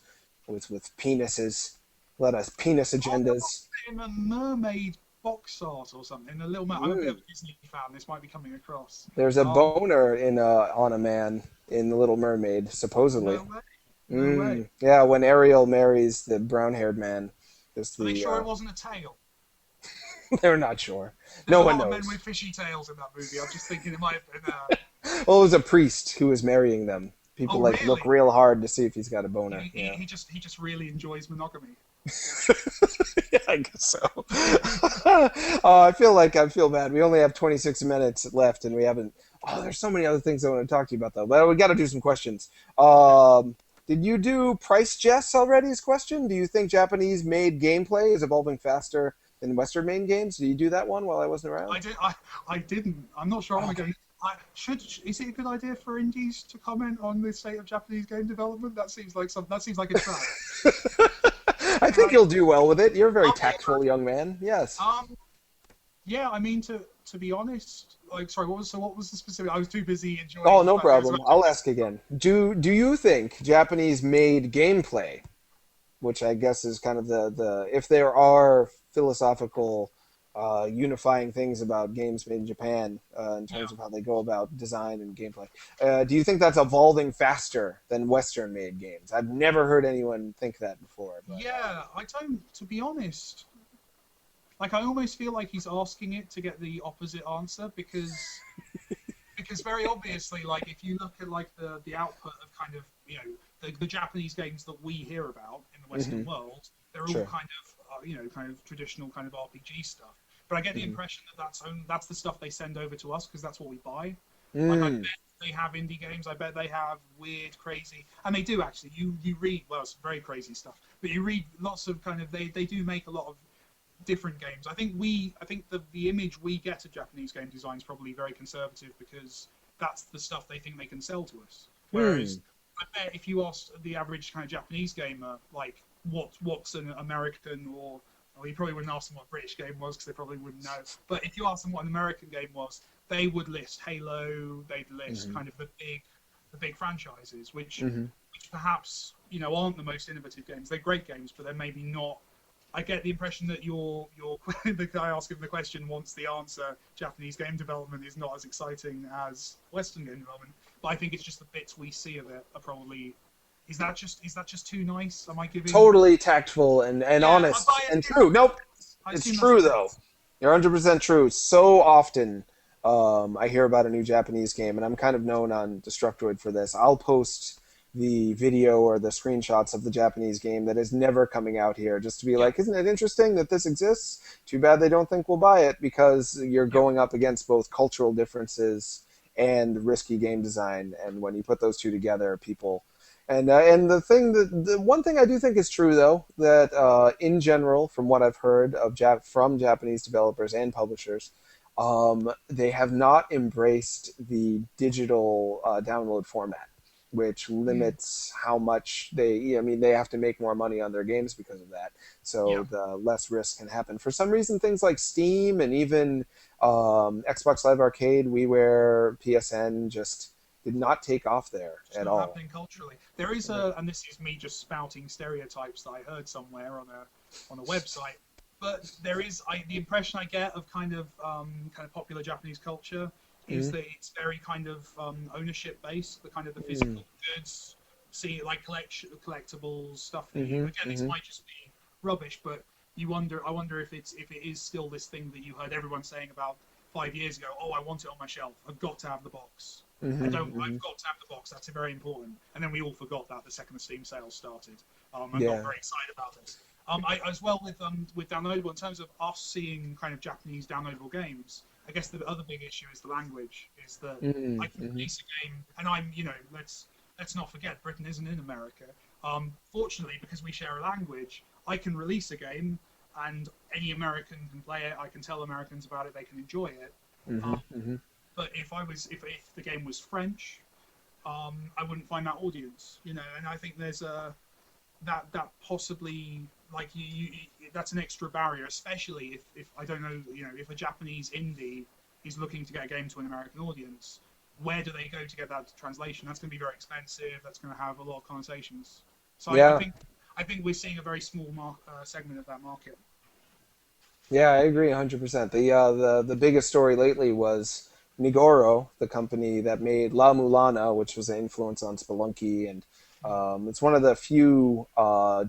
with penises, a lot of penis agendas. In a mermaid box art or something, a little. I'm a bit of a Disney fan. This might be coming across. There's a boner in on a man in The Little Mermaid, supposedly. No way. No way. Yeah, when Ariel marries the brown-haired man, there's Are they the. sure it wasn't a tail? They're not sure. There's No a one lot of knows. men with fishy tails in that movie. I'm just thinking it might have been. Well, it was a priest who was marrying them. People Oh, like look really? real hard to see if he's got a boner. Yeah. He just really enjoys monogamy. Yeah, I guess so. Oh, I feel bad. We only have 26 minutes left, and we haven't. Oh, there's so many other things I want to talk to you about, though. But we got to do some questions. Did you do Price Jess already? His question. Do you think Japanese-made gameplay is evolving faster than Western-made games? Did you do that one while I wasn't around? I didn't. I'm not sure. I want to go. Is it a good idea for indies to comment on the state of Japanese game development? That seems like a trap. I think you'll do well with it. You're a very tactful young man. Yes. Yeah. I mean, to be honest, like, sorry, what was the specific? I was too busy enjoying. Oh, no problem. I'll ask again. Do you think Japanese-made gameplay, which I guess is kind of the if there are philosophical unifying things about games made in Japan in terms of how they go about design and gameplay, do you think that's evolving faster than Western-made games? I've never heard anyone think that before. But. Yeah, I don't. To be honest, like, I almost feel like he's asking it to get the opposite answer because very obviously, like, if you look at like the output of kind of the Japanese games that we hear about in the Western world, they're all kind of kind of traditional kind of RPG stuff. But I get the impression that that's the stuff they send over to us because that's what we buy. Like, I bet they have indie games. I bet they have weird, crazy, and they do actually. You read, well, it's very crazy stuff, but you read lots of kind of they do make a lot of different games. I think the image we get of Japanese game design is probably very conservative because that's the stuff they think they can sell to us. Whereas I bet if you ask the average kind of Japanese gamer, like what's an American or you probably wouldn't ask them what a British game was because they probably wouldn't know. But if you ask them what an American game was, they would list Halo. They'd list kind of the big franchises, which perhaps aren't the most innovative games. They're great games, but they're maybe not. I get the impression that your the guy asking the question wants the answer. Japanese game development is not as exciting as Western game development, but I think it's just the bits we see of it are probably. Is that just too nice? Am I giving totally tactful and honest and true? Nope, it's true though. You're 100% true. So often, I hear about a new Japanese game, and I'm kind of known on Destructoid for this. I'll post the video or the screenshots of the Japanese game that is never coming out here, just to be like, isn't it interesting that this exists? Too bad they don't think we'll buy it because you're going up against both cultural differences and risky game design, and when you put those two together, people. And the one thing I do think is true though, that in general, from what I've heard of from Japanese developers and publishers, they have not embraced the digital download format, which limits how much they have to make more money on their games because of that. So the less risk can happen. For some reason, things like Steam and even Xbox Live Arcade, WiiWare, PSN just did not take off there at all. Happening culturally. There is and this is me just spouting stereotypes that I heard somewhere on a website, but there is the impression I get of kind of popular Japanese culture is that it's very kind of ownership based, the kind of the physical goods, like collectibles stuff. Again, this might just be rubbish, but I wonder if it is still this thing that you heard everyone saying about 5 years ago. Oh, I want it on my shelf. I've got to have the box. I've got to have the box. That's very important. And then we all forgot that the second the Steam sales started. I'm not very excited about this. I as well with downloadable in terms of us seeing kind of Japanese downloadable games. I guess the other big issue is the language. Is that I can release a game, and let's not forget Britain isn't in America. Fortunately, because we share a language, I can release a game, and any American can play it. I can tell Americans about it; they can enjoy it. But if the game was French, I wouldn't find that audience, And I think there's that possibly like that's an extra barrier, especially if I don't know, if a Japanese indie is looking to get a game to an American audience, where do they go to get that translation? That's going to be very expensive. That's going to have a lot of connotations. So I think we're seeing a very small segment of that market. Yeah, I agree 100%. The biggest story lately was Nigoro, the company that made La Mulana, which was an influence on Spelunky, and it's one of the few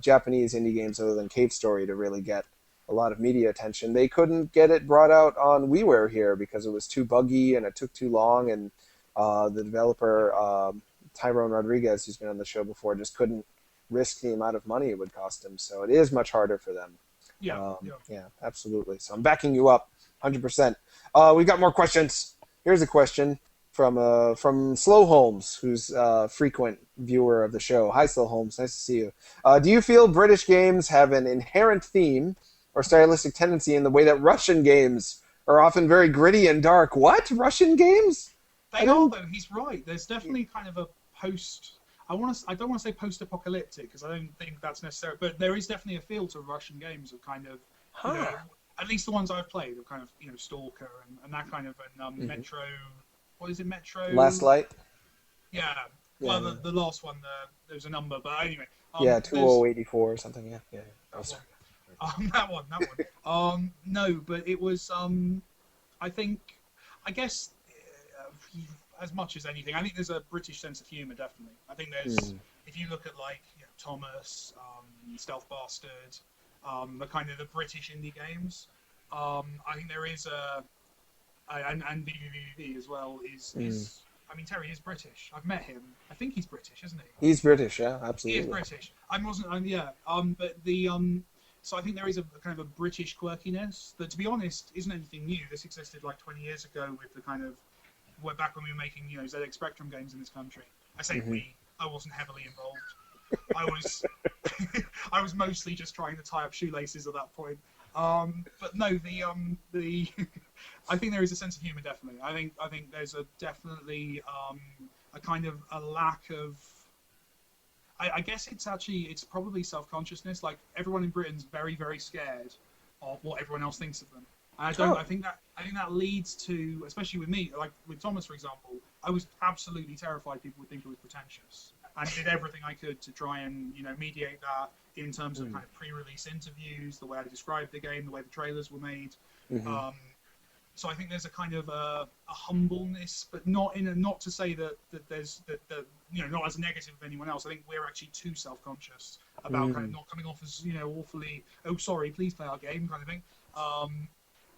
Japanese indie games other than Cave Story to really get a lot of media attention. They couldn't get it brought out on WiiWare here because it was too buggy and it took too long, and the developer, Tyrone Rodriguez, who's been on the show before, just couldn't risk the amount of money it would cost him. So it is much harder for them. Yeah, absolutely. So I'm backing you up 100%. We've got more questions. Here's a question from Slow Holmes, who's a frequent viewer of the show. Hi, Slow Holmes. Nice to see you. Do you feel British games have an inherent theme or stylistic tendency in the way that Russian games are often very gritty and dark? What? Russian games? They are, though. He's right. There's definitely kind of a post... I don't want to say post-apocalyptic, because I don't think that's necessary, but there is definitely a feel to Russian games of kind of... at least the ones I've played, of kind of, Stalker and that kind of... And Metro... What is it, Metro? Last Light? Yeah. Well, the last one, there's a number, but anyway. 2084 or something, yeah. Oh, sorry. That one. No, but it was, I guess, as much as anything, I think there's a British sense of humour, definitely. I think there's, if you look at, like, Thomas, Stealth Bastard, the kind of the British indie games, I think there is and VVVV as well is I mean, Terry is British. I've met him. I think he's British, isn't he? He's British, yeah, absolutely. He is British. But so I think there is a kind of a British quirkiness that, to be honest, isn't anything new. This existed like 20 years ago with the kind of, back when we were making, ZX Spectrum games in this country. I say we, I wasn't heavily involved. I was mostly just trying to tie up shoelaces at that point. But no, the I think there is a sense of humour, definitely. I think there's definitely a kind of a lack of. I guess it's probably self-consciousness. Like, everyone in Britain's very, very scared of what everyone else thinks of them. And I think that leads to, especially with me, like with Thomas, for example, I was absolutely terrified people would think it was pretentious, and did everything I could to try and mediate that in terms of kind of pre-release interviews, the way I described the game, the way the trailers were made. So I think there's a kind of a humbleness, but not to say that there's not as negative of anyone else. I think we're actually too self-conscious about kind of not coming off as awfully, oh sorry, please play our game kind of thing.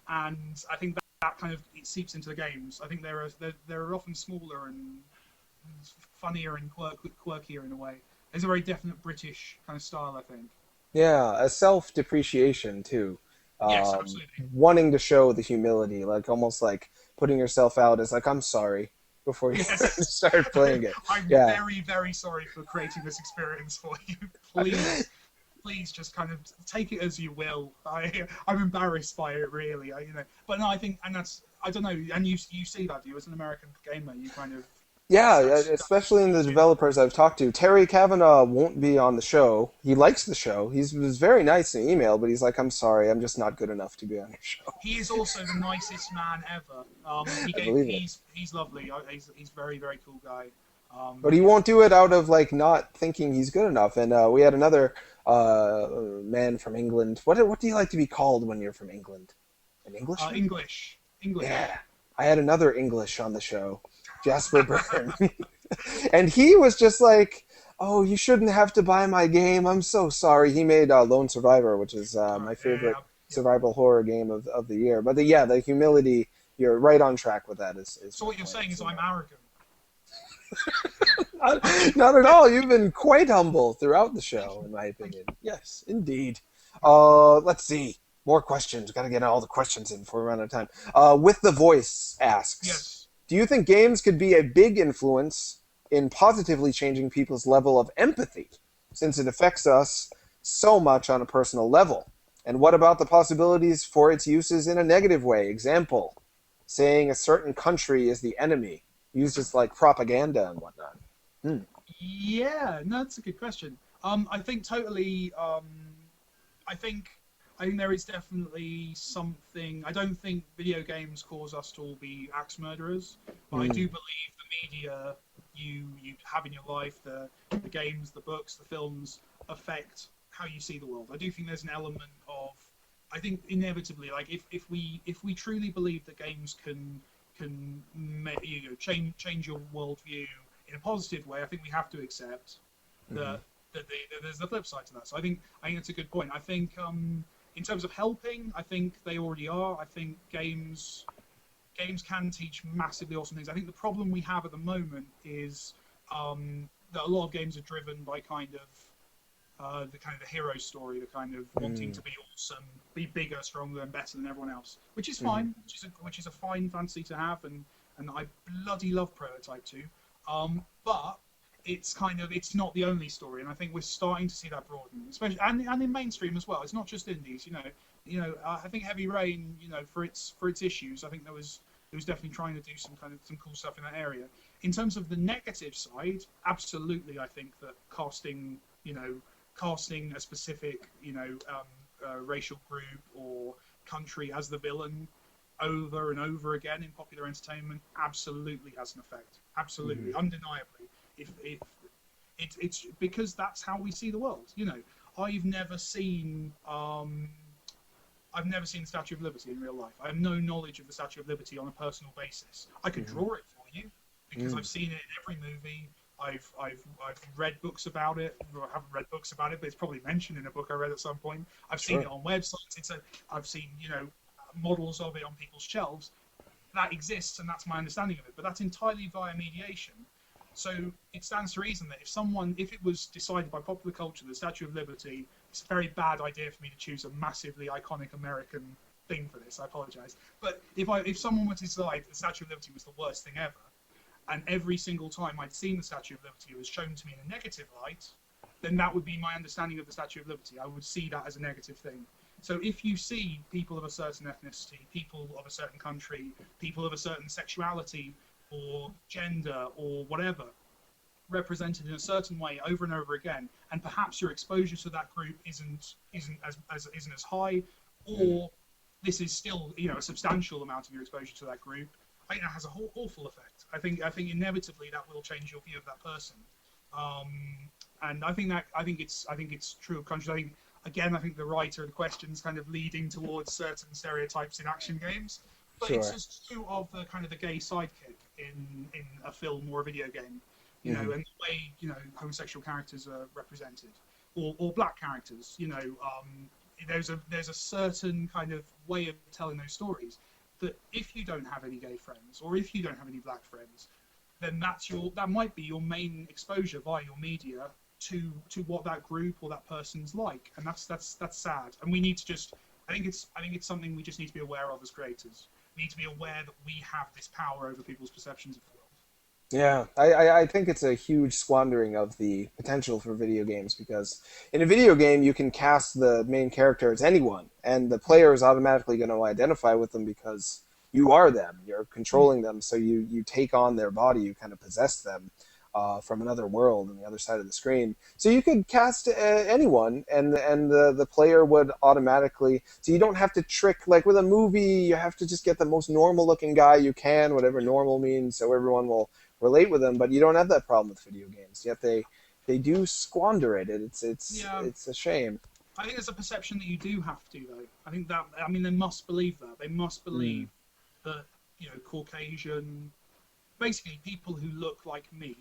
And I think that kind of it seeps into the games. I think they're often smaller and funnier and quirkier in a way. There's a very definite British kind of style, I think. Yeah, a self-depreciation too. Yes, absolutely. Wanting to show the humility, like almost like putting yourself out as like, I'm sorry, before you start playing it. I'm very, very sorry for creating this experience for you. Please just kind of take it as you will. I'm embarrassed by it, really. But no, I think, and that's, I don't know, and you see that, do you, as an American gamer, you kind of... Yeah, especially in the developers I've talked to. Terry Kavanagh won't be on the show. He likes the show. He was very nice in email, but he's like, I'm sorry, I'm just not good enough to be on your show. He is also the nicest man ever. He's lovely. He's a very, very cool guy. But he won't do it out of like not thinking he's good enough. And we had another man from England. What do you like to be called when you're from England? An Englishman? English. Yeah. I had another English on the show, Jasper Byrne. And he was just like, "Oh, you shouldn't have to buy my game. I'm so sorry." He made Lone Survivor, which is my favorite Yeah. survival horror game of the year. But the humility, you're right on track with that. Is So my what you're point. saying is I'm arrogant. Not at all. You've been quite humble throughout the Thank show, you. in my Thank you. opinion. Yes, indeed. Let's see. More questions. Got to get all the questions in before we run out of time. With the voice asks, Yes. do you think games could be a big influence in positively changing people's level of empathy, since it affects us so much on a personal level? And what about the possibilities for its uses in a negative way? Example, saying a certain country is the enemy, used as like propaganda and whatnot. Hmm. Yeah, no, that's a good question. I think totally. I think I think there is definitely something. I don't think video games cause us to all be axe murderers, but I do Hmm. believe the media you have in your life, the games, the books, the films affect how you see the world. I do think there's an element of. I think inevitably, like if we truly believe that games change your worldview in a positive way, I think we have to accept Hmm. that there's the flip side to that. So I think that's a good point. I think in terms of helping, I think they already are. I think games can teach massively awesome things. I think the problem we have at the moment is that a lot of games are driven by the kind of the hero story, the kind of wanting Hmm. to be awesome, be bigger, stronger, and better than everyone else, which is Hmm. fine, which is a fine fantasy to have, and I bloody love Prototype 2. But it's not the only story, and I think we're starting to see that broaden, especially and in mainstream as well. It's not just indies, I think Heavy Rain, for its issues, I think it was definitely trying to do some cool stuff in that area. In terms of the negative side, absolutely, I think that casting a specific, racial group or country as the villain over and over again in popular entertainment absolutely has an effect. Hmm. Absolutely, undeniably. If it's because that's how we see the world. I've never seen um, I've never seen the Statue of Liberty in real life. I have no knowledge of the Statue of Liberty on a personal basis. I could Hmm. draw it for you because Hmm. I've seen it in every movie. I've read books about it. Well, I haven't read books about it, but it's probably mentioned in a book I read at some point. I've seen Sure. it on websites. I've seen models of it on people's shelves. That exists, and that's my understanding of it. But that's entirely via mediation. So it stands to reason that if it was decided by popular culture, the Statue of Liberty, it's a very bad idea for me to choose a massively iconic American thing for this. I apologize, but if someone were to decide the Statue of Liberty was the worst thing ever, and every single time I'd seen the Statue of Liberty, it was shown to me in a negative light, then that would be my understanding of the Statue of Liberty. I would see that as a negative thing. So if you see people of a certain ethnicity, people of a certain country, people of a certain sexuality or gender or whatever represented in a certain way over and over again, and perhaps your exposure to that group isn't as high, Hmm. or this is still a substantial amount of your exposure to that group, I think that has a whole awful effect. I think inevitably that will change your view of that person. And I think it's true of countries. I think the writer of the question is kind of leading towards certain stereotypes in action games, but it's Sure. just true of the kind of the gay sidekick in a film or a video game, Hmm. and the way homosexual characters are represented, or black characters. There's a certain kind of way of telling those stories that if you don't have any gay friends or if you don't have any black friends, then that might be your main exposure via your media to what that group or that person's like, and that's sad. And we need to just I think it's something we just need to be aware of as creators. We need to be aware that we have this power over people's perceptions of the world. Yeah, I think it's a huge squandering of the potential for video games because in a video game you can cast the main character as anyone, and the player is automatically going to identify with them because you are them. You're controlling them, so you take on their body, you kind of possess them from another world on the other side of the screen. So you could cast anyone, and the player would automatically. So you don't have to trick like with a movie. You have to just get the most normal looking guy you can, whatever normal means, so everyone will relate with them, but you don't have that problem with video games. Yet they do squander it. Yeah, It's a shame. I think there's a perception that you do have to, though. I mean, they must believe that. They must Mm. believe that, Caucasian, basically people who look like me,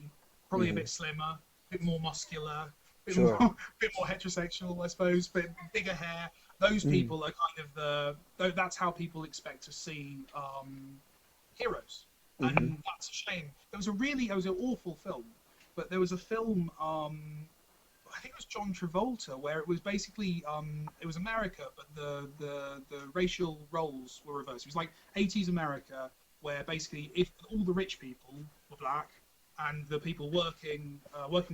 probably a Hmm. bit slimmer, bit more muscular, bit Sure. more bit more heterosexual, I suppose, but bigger hair. Those people are kind of that's how people expect to see heroes, and that's a shame. It was an awful film, but there was a film. I think it was John Travolta, where it was basically it was America, but the racial roles were reversed. It was like 80s America, where basically if all the rich people were black and the people working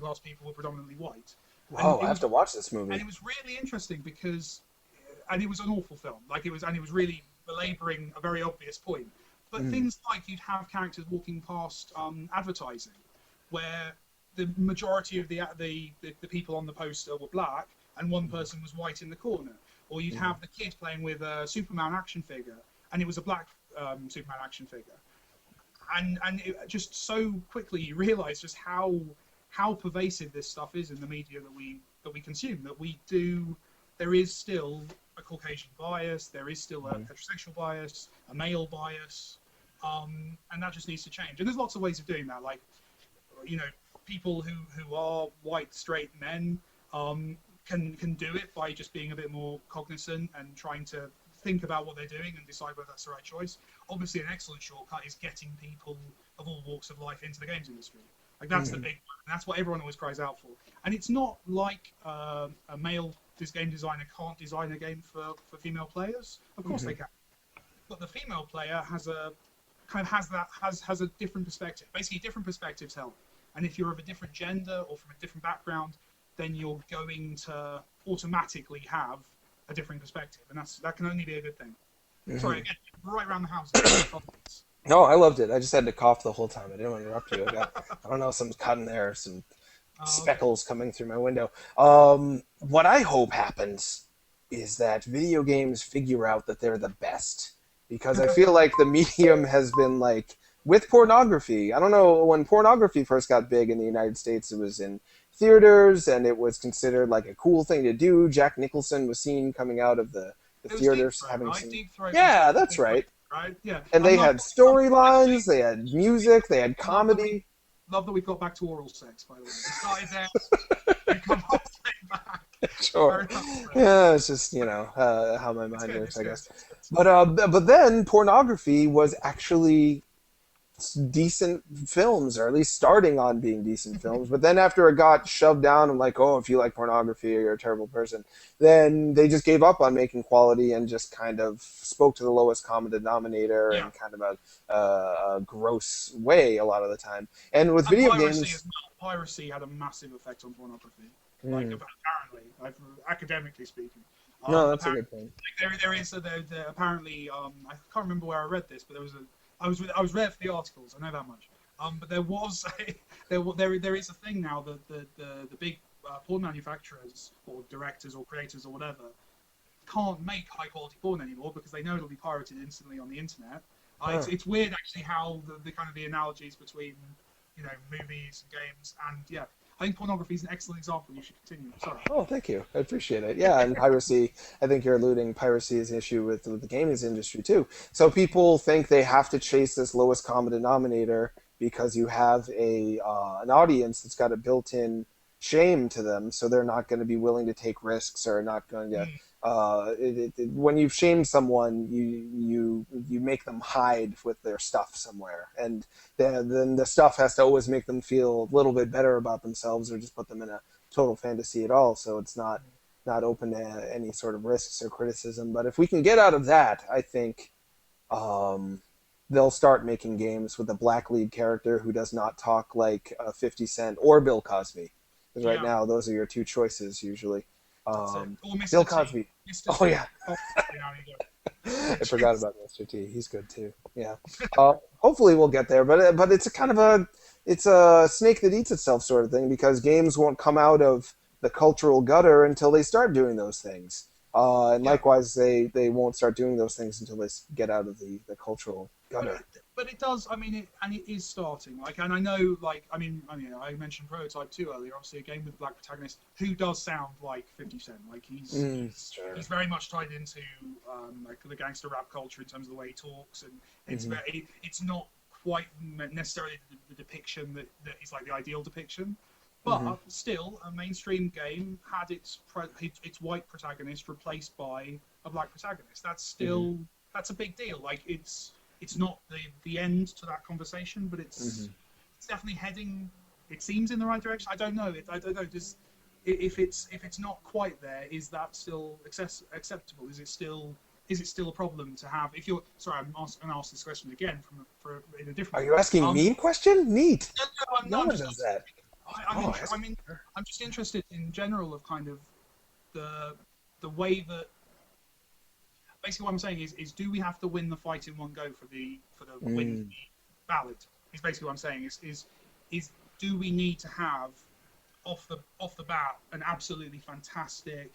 class people were predominantly white. Wow, I have to watch this movie. And it was really interesting because, and it was an awful film. It was really belaboring a very obvious point. But things like you'd have characters walking past advertising, where the majority of the people on the poster were black and one person was white in the corner. Or you'd have the kid playing with a Superman action figure and it was a black Superman action figure. And it just so quickly you realise just how pervasive this stuff is in the media that we consume. There is still a Caucasian bias, there is still a heterosexual bias, a male bias, and that just needs to change. And there's lots of ways of doing that. Like, people who are white straight men can do it by just being a bit more cognizant and trying to think about what they're doing and decide whether that's the right choice. Obviously, an excellent shortcut is getting people of all walks of life into the games industry. Like, that's the big one, and that's what everyone always cries out for. And it's not like a male game designer can't design a game for female players. Of course they can, but the female player has a different perspective. Basically, different perspectives help. And if you're of a different gender or from a different background, then you're going to automatically have a different perspective, and that can only be a good thing. Sorry, again, right around the house. No, I loved it. I just had to cough the whole time. I didn't want to interrupt you. I don't know, some cutting there, some speckles coming through my window. What I hope happens is that video games figure out that they're the best, because I feel like the medium has been like, with pornography. I don't know, when pornography first got big in the United States, it was in theaters and it was considered like a cool thing to do. Jack Nicholson was seen coming out of the theaters having some... Yeah, that's right. Right? Yeah. And they had storylines, they had music, they had comedy. Love that we've got back to oral sex, by the way. We started there, we come all the way back. Sure. Yeah, it's just, how my mind works, I guess. But then pornography was actually decent films, or at least starting on being decent films. But then after it got shoved down and like, oh, if you like pornography, you're a terrible person, then they just gave up on making quality and just kind of spoke to the lowest common denominator in kind of a gross way a lot of the time. And with video games, piracy had a massive effect on pornography. Like, apparently, academically speaking. No, that's a good point. Like, there is apparently, I can't remember where I read this, but I was there for the articles. I know that much. But there was there is a thing now that the big porn manufacturers or directors or creators or whatever can't make high quality porn anymore because they know it'll be pirated instantly on the internet. It's weird actually how the kind of the analogies between movies and games, and I think pornography is an excellent example. You should continue. Sorry. Oh, thank you. I appreciate it. Yeah, and piracy, I think you're alluding, piracy is an issue with the games industry too. So people think they have to chase this lowest common denominator because you have an audience that's got a built-in shame to them, so they're not going to be willing to take risks or not going to... when you've shamed someone, you make them hide with their stuff somewhere, and then the stuff has to always make them feel a little bit better about themselves, or just put them in a total fantasy at all. So it's not open to any sort of risks or criticism. But if we can get out of that, I think they'll start making games with a black lead character who does not talk like 50 Cent or Bill Cosby, because right now those are your two choices usually. Bill Cosby. Oh, yeah. I forgot about Mr. T. He's good, too. Yeah. Hopefully we'll get there, but it's a kind of it's a snake that eats itself sort of thing, because games won't come out of the cultural gutter until they start doing those things. And likewise, they won't start doing those things until they get out of the cultural gutter. But it does. I mean, it is starting. And I know, I mentioned Prototype 2 earlier. Obviously, a game with a black protagonist who does sound like 50 Cent. Like he's very much tied into the gangster rap culture in terms of the way he talks, and it's not quite necessarily the depiction that is like the ideal depiction. But still, a mainstream game had its white protagonist replaced by a black protagonist. That's still that's a big deal. Like it's not the end to that conversation, but it's definitely heading. It seems in the right direction. I don't know. I don't know. If it's not quite there, is that still acceptable? Is it still a problem to have? If you're sorry, I'm going to ask this question again in a different. Are you asking me a question? Neat. No, one does that. I'm just interested in general of kind of the way that basically what I'm saying is do we have to win the fight in one go for the win to be valid? Is basically what I'm saying is do we need to have off the bat an absolutely fantastic,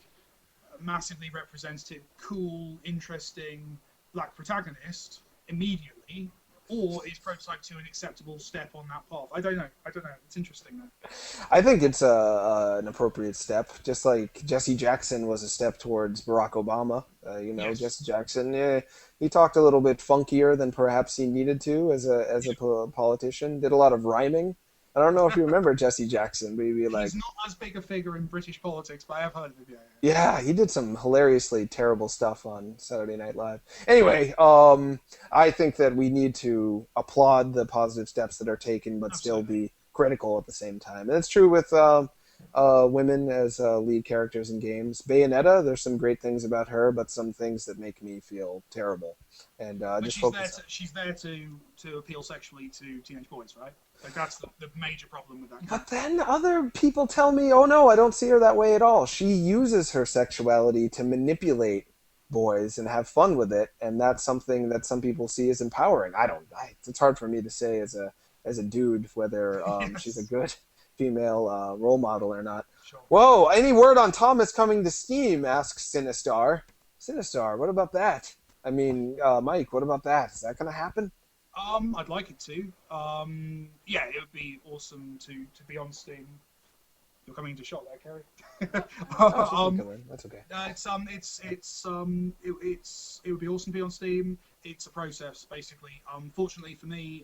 massively representative, cool, interesting black protagonist immediately, or is Prototype 2 an acceptable step on that path? I don't know. It's interesting though. I think it's an appropriate step, just like Jesse Jackson was a step towards Barack Obama. Yes. Jesse Jackson, he talked a little bit funkier than perhaps he needed to as a politician. Did a lot of rhyming. I don't know if you remember Jesse Jackson, but he'd be like... He's not as big a figure in British politics, but I have heard of him, Yeah, he did some hilariously terrible stuff on Saturday Night Live. Anyway, I think that we need to applaud the positive steps that are taken, but still be critical at the same time. And it's true with women as lead characters in games. Bayonetta, there's some great things about her, but some things that make me feel terrible. And but just she's there to appeal sexually to teenage boys, right? Like that's the major problem with that. But then other people tell me, oh no, I don't see her that way at all. She uses her sexuality to manipulate boys and have fun with it, and that's something that some people see as empowering. It's hard for me to say as a dude whether she's a good female role model or not. Sure. Whoa, any word on Thomas coming to Steam, asks Sinistar. Sinistar, what about that? I mean, Mike, what about that? Is that going to happen? I'd like it to. Yeah, it would be awesome to be on Steam. You're coming into shot there, Kerry. That's okay. It would be awesome to be on Steam. It's a process, basically. Fortunately for me,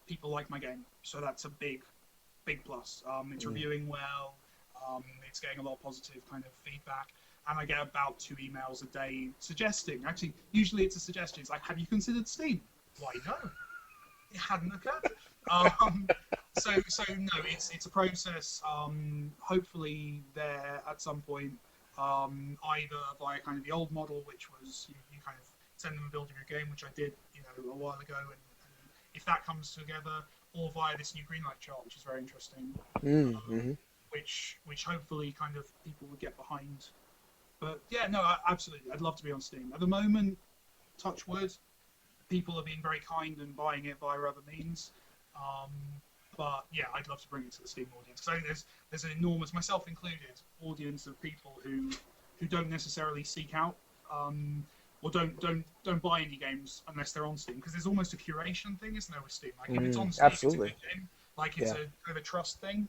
people like my game, so that's a big plus. It's reviewing well. It's getting a lot of positive kind of feedback. And I get about 2 emails a day suggesting. Actually, usually it's a suggestion. It's like, have you considered Steam? Why no? It hadn't occurred. So no, it's a process. Hopefully there at some point, either via kind of the old model, which was you kind of send them a build of your game, which I did a while ago, and if that comes together, or via this new Greenlight chart, which is very interesting, which hopefully kind of people would get behind. But yeah, no, absolutely, I'd love to be on Steam. At the moment, touch wood, people are being very kind and buying it via other means. But yeah, I'd love to bring it to the Steam audience because I think there's an enormous, myself included, audience of people who don't necessarily seek out or don't buy indie games unless they're on Steam, because there's almost a curation thing, isn't there, with Steam? Like if it's on Steam, absolutely. It's a good game. Like it's a kind of a trust thing.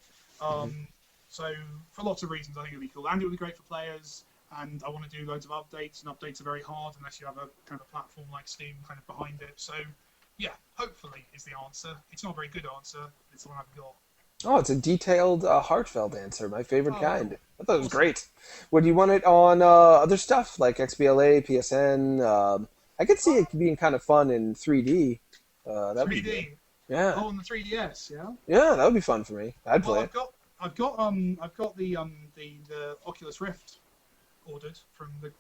So for lots of reasons, I think it'd be cool, and it would be great for players. And I want to do loads of updates, and updates are very hard unless you have a kind of a platform like Steam kind of behind it. So, yeah, hopefully is the answer. It's not a very good answer. It's the one I've got. Oh, it's a detailed, heartfelt answer. My favorite kind. I thought it was great. Would you want it on other stuff like XBLA, PSN? I could see it being kind of fun in 3D. That'd 3D. Be good. Yeah. Oh, on the 3DS, yeah. Yeah, that would be fun for me. I'd play it. I've got the Oculus Rift ordered from the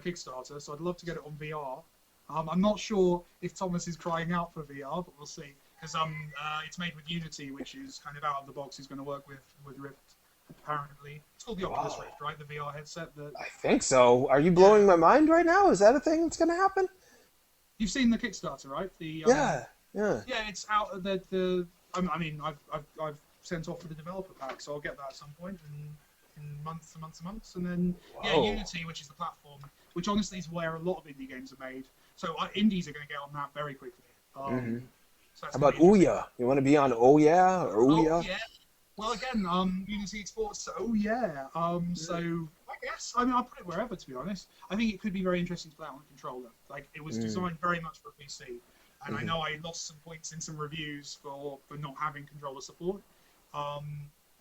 Kickstarter, so I'd love to get it on VR. I'm not sure if Thomas is crying out for VR, but we'll see. Because it's made with Unity, which is kind of out of the box. He's going to work with Rift, apparently. It's called the Oculus Rift, right? The VR headset. I think so. Are you blowing my mind right now? Is that a thing that's going to happen? You've seen the Kickstarter, right? Yeah. Yeah, it's out of the. I mean, I've sent off for the developer pack, so I'll get that at some point in months and months, and then Unity, which is the platform, which honestly is where a lot of indie games are made. So indies are going to get on that very quickly. So how about Ouya? You want to be on Ouya or Ouya? Oh, yeah. Well, again, Unity exports to So I guess I'll put it wherever. To be honest, I think it could be very interesting to play on a controller. Like it was designed very much for PC, and I know I lost some points in some reviews for not having controller support.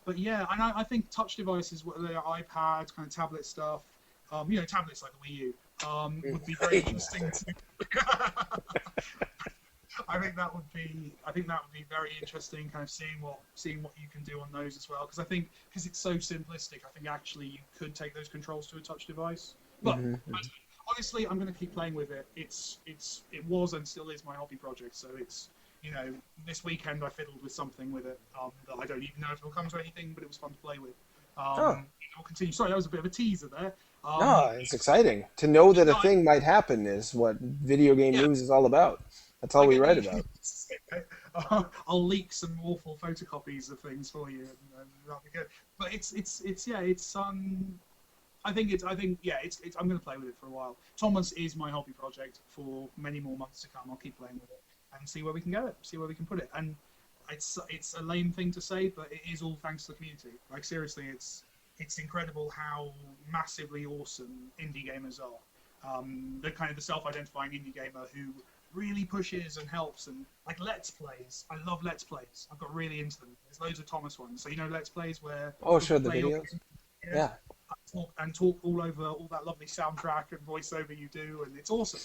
But yeah, and I think touch devices, whether they're iPad, kind of tablet stuff, tablets like the Wii U, would be very interesting to. I think that would be very interesting, kind of seeing what you can do on those as well. Because I think it's so simplistic, I think actually you could take those controls to a touch device. But honestly, I'm going to keep playing with it. It was and still is my hobby project. So it's this weekend I fiddled with something with it that I don't even know if it'll come to anything, but it was fun to play with. I'll continue. Sorry, that was a bit of a teaser there. No, it's exciting. To know that a thing might happen is what video game news is all about. That's all we write about. I'll leak some awful photocopies of things for you, and that'll be good. But I think I'm going to play with it for a while. Thomas is my hobby project for many more months to come. I'll keep playing with it and see where we can go, see where we can put it. And it's a lame thing to say, but it is all thanks to the community. Like seriously, it's incredible how massively awesome indie gamers are. The self-identifying indie gamer who really pushes and helps, and like Let's Plays. I love Let's Plays. I've got really into them. There's loads of Thomas ones. So Let's Plays where the videos. Yeah. Talk all over all that lovely soundtrack and voiceover you do, and it's awesome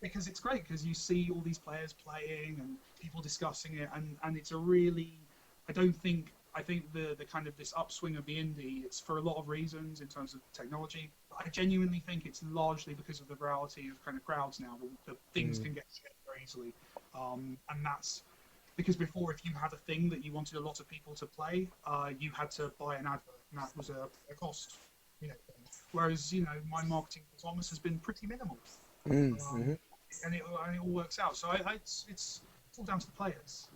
because it's great because you see all these players playing and people discussing it, and it's a really I think the kind of this upswing of the indie, it's for a lot of reasons in terms of technology. But I genuinely think it's largely because of the virality of kind of crowds now. The things can get shared very easily, and that's because before, if you had a thing that you wanted a lot of people to play, you had to buy an advert, and that was a cost. Whereas my marketing for Thomas has been pretty minimal, and it all works out. So it's all down to the players. It's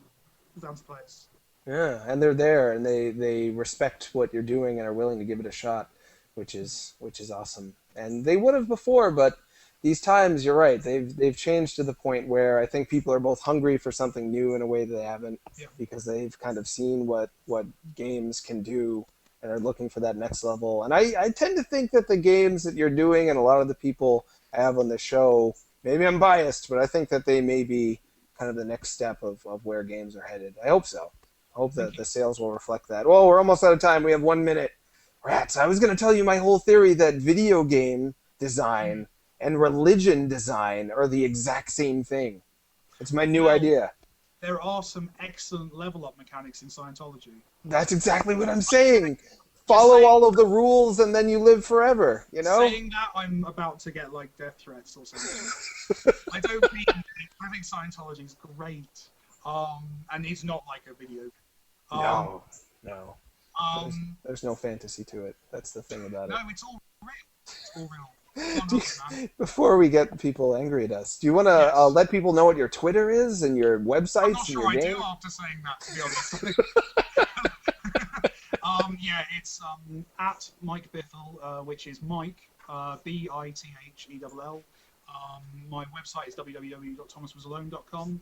all down to the players. Yeah, and they're there, and they respect what you're doing and are willing to give it a shot, which is awesome. And they would have before, but these times, you're right, they've changed to the point where I think people are both hungry for something new in a way they haven't, because they've kind of seen what games can do and are looking for that next level. And I tend to think that the games that you're doing and a lot of the people I have on the show, maybe I'm biased, but I think that they may be kind of the next step of where games are headed. I hope so. I hope that the sales will reflect that. Well, we're almost out of time. We have 1 minute. Rats, I was going to tell you my whole theory that video game design and religion design are the exact same thing. It's my new idea. There are some excellent level-up mechanics in Scientology. That's exactly what I'm saying. Follow all of the rules and then you live forever, Saying that, I'm about to get, death threats or something. I think Scientology is great. And it's not like a video game. No. There's no fantasy to it. That's the thing about it. No, it's all real. It's all real. Before we get people angry at us, do you want to let people know what your Twitter is and your websites I'm not sure and your game? I do after saying that, to be honest. It's at Mike Bithell, which is Mike, Bithell. My website is www.thomaswasalone.com.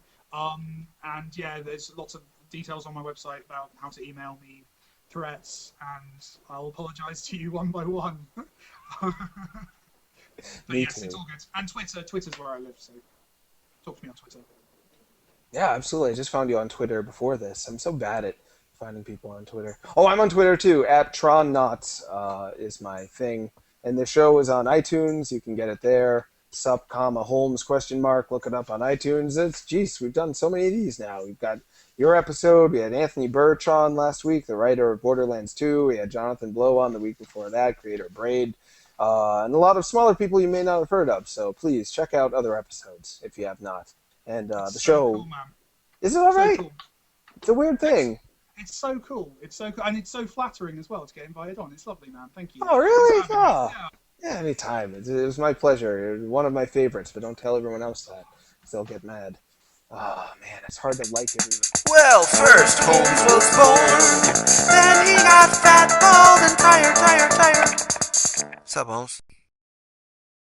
There's lots of details on my website about how to email me threats, and I'll apologise to you one by one. It's all good. And Twitter's where I live, so talk to me on Twitter. Yeah, absolutely. I just found you on Twitter before this. I'm so bad at finding people on Twitter. Oh, I'm on Twitter too. At TronNots is my thing. And the show is on iTunes. You can get it there. Sup, Holmes, ? Look it up on iTunes. We've done so many of these now. We've got your episode. We had Anthony Birch on last week, the writer of Borderlands 2. We had Jonathan Blow on the week before that, creator of Braid. And a lot of smaller people you may not have heard of. So please check out other episodes if you have not. And the show... Cool, man. Is it all right? So cool. It's a weird thing. It's so cool. It's so cool. And it's so flattering as well to get invited on. It's lovely, man. Thank you. Oh, really? Yeah, anytime. It was my pleasure. It was one of my favorites, but don't tell everyone else that, because they'll get mad. Oh, man, it's hard to like everyone. Well, first Holmes was born, then he got fat, bald, and tired. Sup, Holmes?